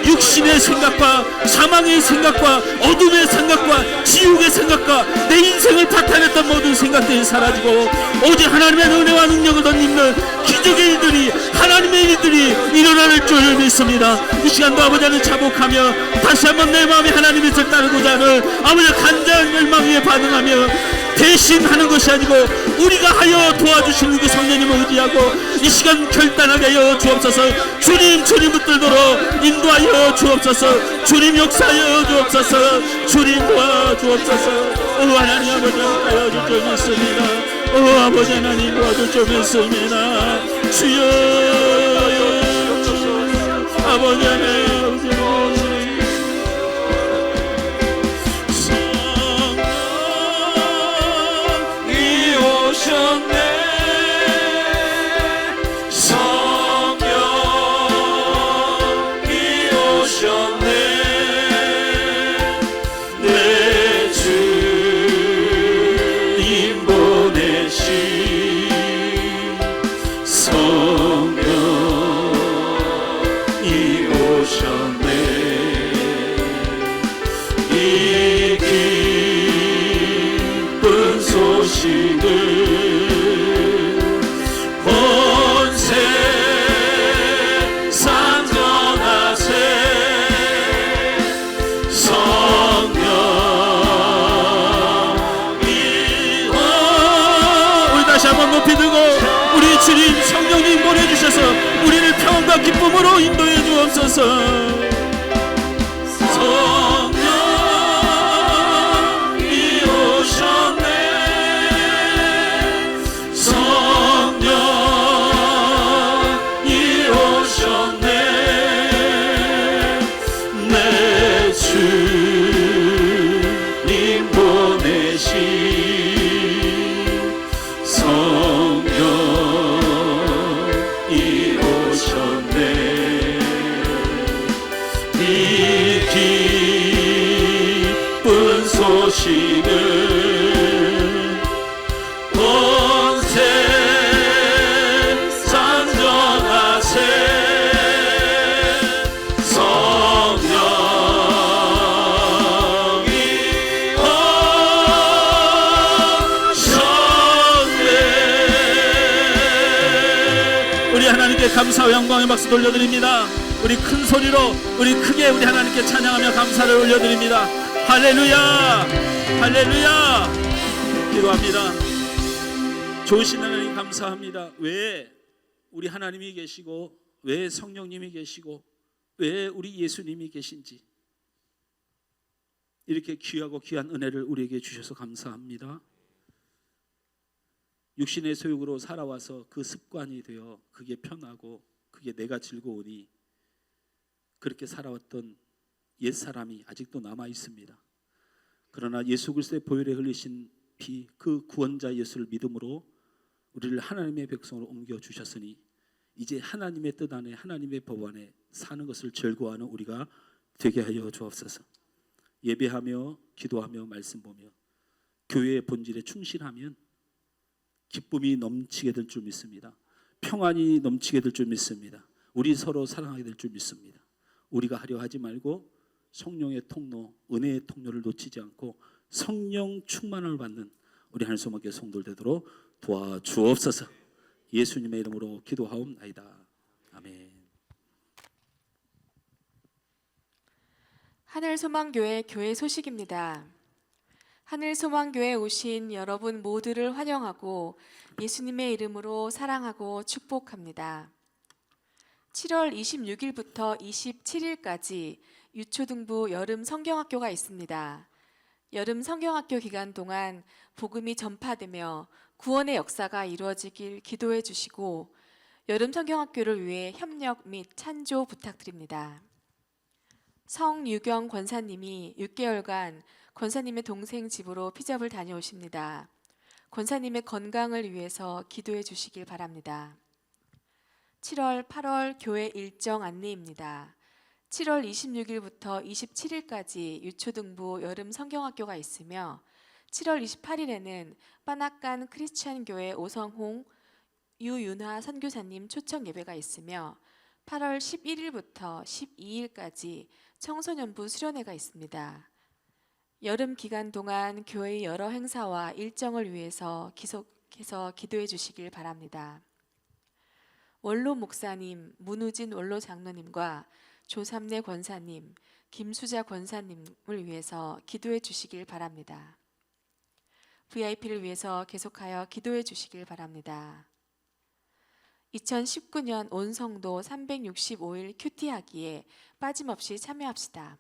육신의 생각과 사망의 생각과 어둠의 생각과 지옥의 생각과 내 인생을 파탄했던 모든 생각들이 사라지고 오직 하나님의 은혜와 능력을 덧입는 기적의 일들이 하나님의 일들이 일어날 줄 믿습니다. 이 시간도 아버지 하나님 자복하며 다시 한번 내 마음이 하나님의 뜻을 따르고자 하는 아버지의 간절한 열망 위에 반응하며 대신 하는 것이 아니고 우리가 하여 도와주시는 그 성령님을 의지하고 이 시간 결단하게 하여 주옵소서. 주님 붙들도록 인도하여 주옵소서. 주님 역사하여 주옵소서. 주님 도와주옵소서. 하나님 아버지 하여 줄 줄 믿습니다. 아버지 하나님 도와줄 줄 믿습니다. 주여 아버지 하나님 주님 성령님 보내주셔서 우리를 평안과 기쁨으로 인도해 주옵소서. 성령이 오셨네. 성령이 오셨네. 내 주님 보내신 소식을 온 세상 전하세. 성령이 오셨네. 우리 하나님께 감사와 영광의 박수 돌려드립니다. 우리 큰 소리로 우리 크게 우리 하나님께 찬양하며 감사를 올려드립니다. 할렐루야 할렐루야. 기도합니다. 좋으신 하나님 감사합니다. 왜 우리 하나님이 계시고 왜 성령님이 계시고 왜 우리 예수님이 계신지 이렇게 귀하고 귀한 은혜를 우리에게 주셔서 감사합니다. 육신의 소욕으로 살아와서 그 습관이 되어 그게 편하고 그게 내가 즐거우니 그렇게 살아왔던 옛사람이 아직도 남아 있습니다. 그러나 예수 그리스도의 보혈에 흘리신 피, 그 구원자 예수를 믿음으로 우리를 하나님의 백성으로 옮겨 주셨으니 이제 하나님의 뜻 안에 하나님의 법 안에 사는 것을 즐거워하는 우리가 되게 하여 주옵소서. 예배하며 기도하며 말씀 보며 교회의 본질에 충실하면 기쁨이 넘치게 될 줄 믿습니다. 평안이 넘치게 될 줄 믿습니다. 우리 서로 사랑하게 될 줄 믿습니다. 우리가 하려 하지 말고 성령의 통로, 은혜의 통로를 놓치지 않고 성령 충만을 받는 우리 하늘 소망교회 성도들 되도록 도와주옵소서. 예수님의 이름으로 기도하옵나이다. 아멘. 하늘소망교회 교회 소식입니다. 하늘소망교회에 오신 여러분 모두를 환영하고 예수님의 이름으로 사랑하고 축복합니다. 7월 26일부터 27일까지 유초등부 여름 성경학교가 있습니다. 여름 성경학교 기간 동안 복음이 전파되며 구원의 역사가 이루어지길 기도해 주시고 여름 성경학교를 위해 협력 및 찬조 부탁드립니다. 성유경 권사님이 6개월간 권사님의 동생 집으로 피접을 다녀오십니다. 권사님의 건강을 위해서 기도해 주시길 바랍니다. 7월, 8월 교회 일정 안내입니다. 7월 26일부터 27일까지 유초등부 여름 성경학교가 있으며 7월 28일에는 빠낙간 크리스찬 교회 오성홍 유윤화 선교사님 초청 예배가 있으며 8월 11일부터 12일까지 청소년부 수련회가 있습니다. 여름 기간 동안 교회의 여러 행사와 일정을 위해서 계속해서 기도해 주시길 바랍니다. 원로 목사님, 문우진 원로 장로님과 조삼래 권사님, 김수자 권사님을 위해서 기도해 주시길 바랍니다. VIP를 위해서 계속하여 기도해 주시길 바랍니다. 2019년 온 성도 365일 큐티하기에 빠짐없이 참여합시다.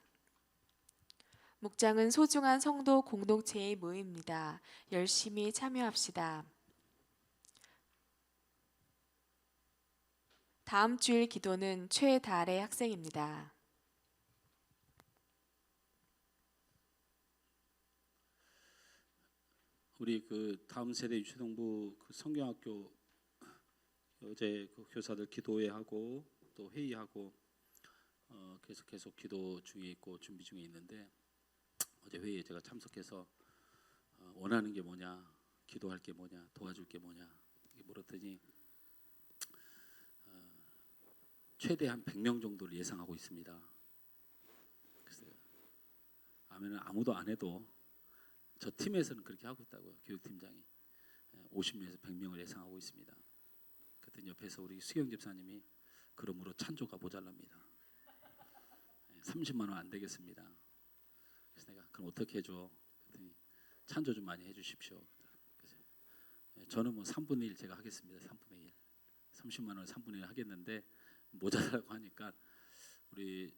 묵장은 소중한 성도 공동체의 모임입니다. 열심히 참여합시다. 다음 주일 기도는 최달의 학생입니다. 우리 그 다음 세대 유초등부 그 성경학교 어제 그 교사들 기도회 하고 또 회의하고 계속 기도 중에 있고 준비 중에 있는데 어제 회의에 제가 참석해서 원하는 게 뭐냐, 기도할 게 뭐냐, 도와줄 게 뭐냐 이렇게 물었더니 최대한 100명 정도를 예상하고 있습니다. 그래서 아멘은 아무도 안 해도 저 팀에서는 그렇게 하고 있다고요. 교육팀장이 50명에서 100명을 예상하고 있습니다. 그랬더니 옆에서 우리 수경 집사님이 그러므로 찬조가 모자랍니다. 30만 원 안 되겠습니다. 그래서 내가 그럼 어떻게 해줘? 그랬더니 찬조 좀 많이 해주십시오. 그래서 저는 뭐 3분의 1 제가 하겠습니다. 3분의 1 30만 원 3분의 1 하겠는데 모자라고 하니까 우리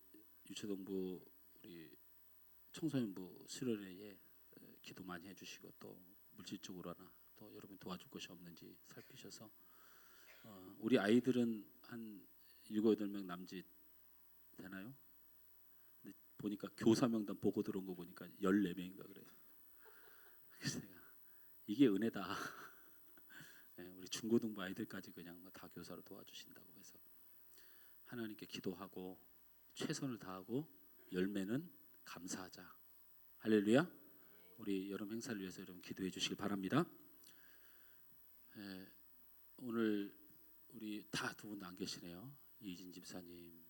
유초동부 우리 청소년부 수련회에 기도 많이 해주시고 또 물질적으로나 또 여러분 도와줄 것이 없는지 살피셔서 우리 아이들은 한 7, 8명 남짓 되나요? 근데 보니까 교사 명단 보고 들어온 거 보니까 14명인가 그래요. 그래서 내가 이게 은혜다. 네, 우리 중고등부 아이들까지 그냥 다 교사로 도와주신다고 해서 하나님께 기도하고 최선을 다하고 열매는 감사하자. 할렐루야. 우리 여름 행사를 위해서 여러분 기도해 주시길 바랍니다. 오늘 우리 다 두 분 안 계시네요. 이진 집사님,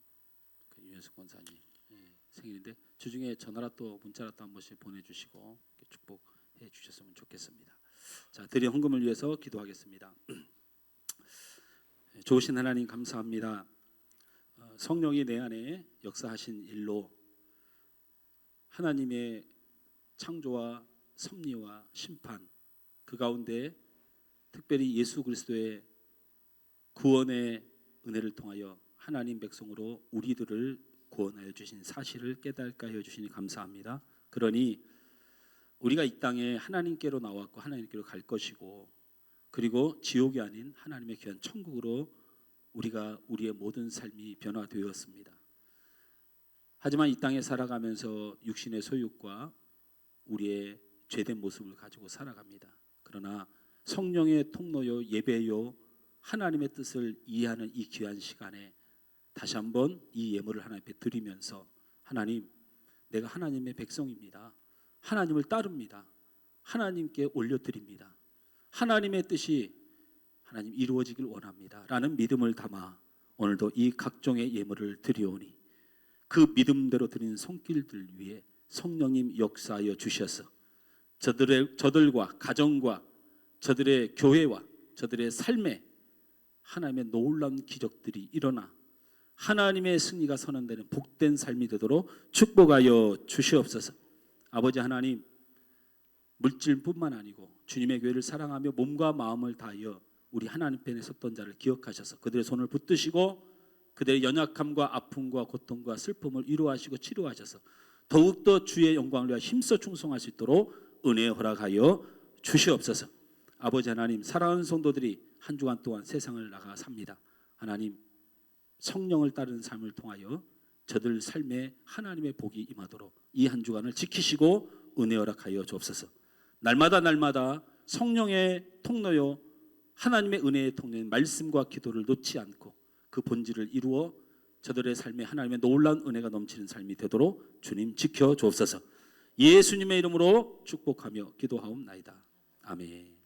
유현숙 권사님 생일인데 주중에 전화라도 문자라도 한 번씩 보내주시고 축복해 주셨으면 좋겠습니다. 자, 드린 헌금을 위해서 기도하겠습니다. 좋으신 하나님 감사합니다. 성령이 내 안에 역사하신 일로 하나님의 창조와 섭리와 심판 그 가운데 특별히 예수 그리스도의 구원의 은혜를 통하여 하나님 백성으로 우리들을 구원하여 주신 사실을 깨닫게 하여 주시니 감사합니다. 그러니 우리가 이 땅에 하나님께로 나왔고 하나님께로 갈 것이고 그리고 지옥이 아닌 하나님의 귀한 천국으로 우리가 우리의 모든 삶이 변화되었습니다. 하지만 이 땅에 살아가면서 육신의 소욕과 우리의 죄된 모습을 가지고 살아갑니다. 그러나 성령의 통로요 예배요 하나님의 뜻을 이해하는 이 귀한 시간에 다시 한번 이 예물을 하나님께 드리면서 하나님, 내가 하나님의 백성입니다. 하나님을 따릅니다. 하나님께 올려드립니다. 하나님의 뜻이 하나님 이루어지길 원합니다. 라는 믿음을 담아 오늘도 이 각종의 예물을 드리오니 그 믿음대로 드린 손길들 위에 성령님 역사하여 주셔서 저들과 가정과 저들의 교회와 저들의 삶에 하나님의 놀라운 기적들이 일어나 하나님의 승리가 선언되는 복된 삶이 되도록 축복하여 주시옵소서. 아버지 하나님, 물질뿐만 아니고 주님의 교회를 사랑하며 몸과 마음을 다하여 우리 하나님 편에 섰던 자를 기억하셔서 그들의 손을 붙드시고 그들의 연약함과 아픔과 고통과 슬픔을 위로하시고 치료하셔서 더욱더 주의 영광을 위하여 힘써 충성할 수 있도록 은혜 허락하여 주시옵소서. 아버지 하나님, 사랑하는 성도들이 한 주간 동안 세상을 나가 삽니다. 하나님, 성령을 따르는 삶을 통하여 저들 삶에 하나님의 복이 임하도록 이 한 주간을 지키시고 은혜 허락하여 주옵소서. 날마다 성령의 통로요 하나님의 은혜의 통로인 말씀과 기도를 놓지 않고 그 본질을 이루어 저들의 삶에 하나님의 놀라운 은혜가 넘치는 삶이 되도록 주님 지켜 주옵소서. 예수님의 이름으로 축복하며 기도하옵나이다. 아멘.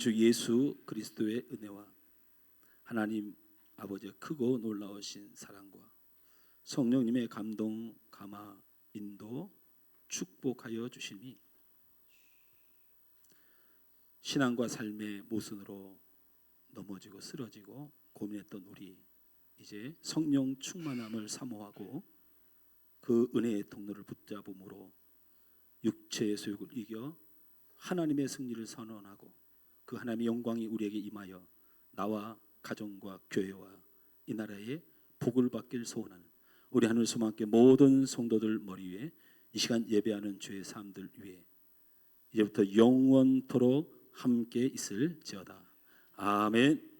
주 예수 그리스도의 은혜와 하나님 아버지의 크고 놀라우신 사랑과 성령님의 감동, 감화, 인도, 축복하여 주심이 신앙과 삶의 모순으로 넘어지고 쓰러지고 고민했던 우리 이제 성령 충만함을 사모하고 그 은혜의 통로를 붙잡음으로 육체의 소욕을 이겨 하나님의 승리를 선언하고 그 하나님의 영광이 우리에게 임하여 나와 가정과 교회와 이 나라에 복을 받길 소원하는 우리 하늘 소망께 모든 성도들 머리 위에 이 시간 예배하는 주의 사람들 위에 이제부터 영원토록 함께 있을지어다. 아멘.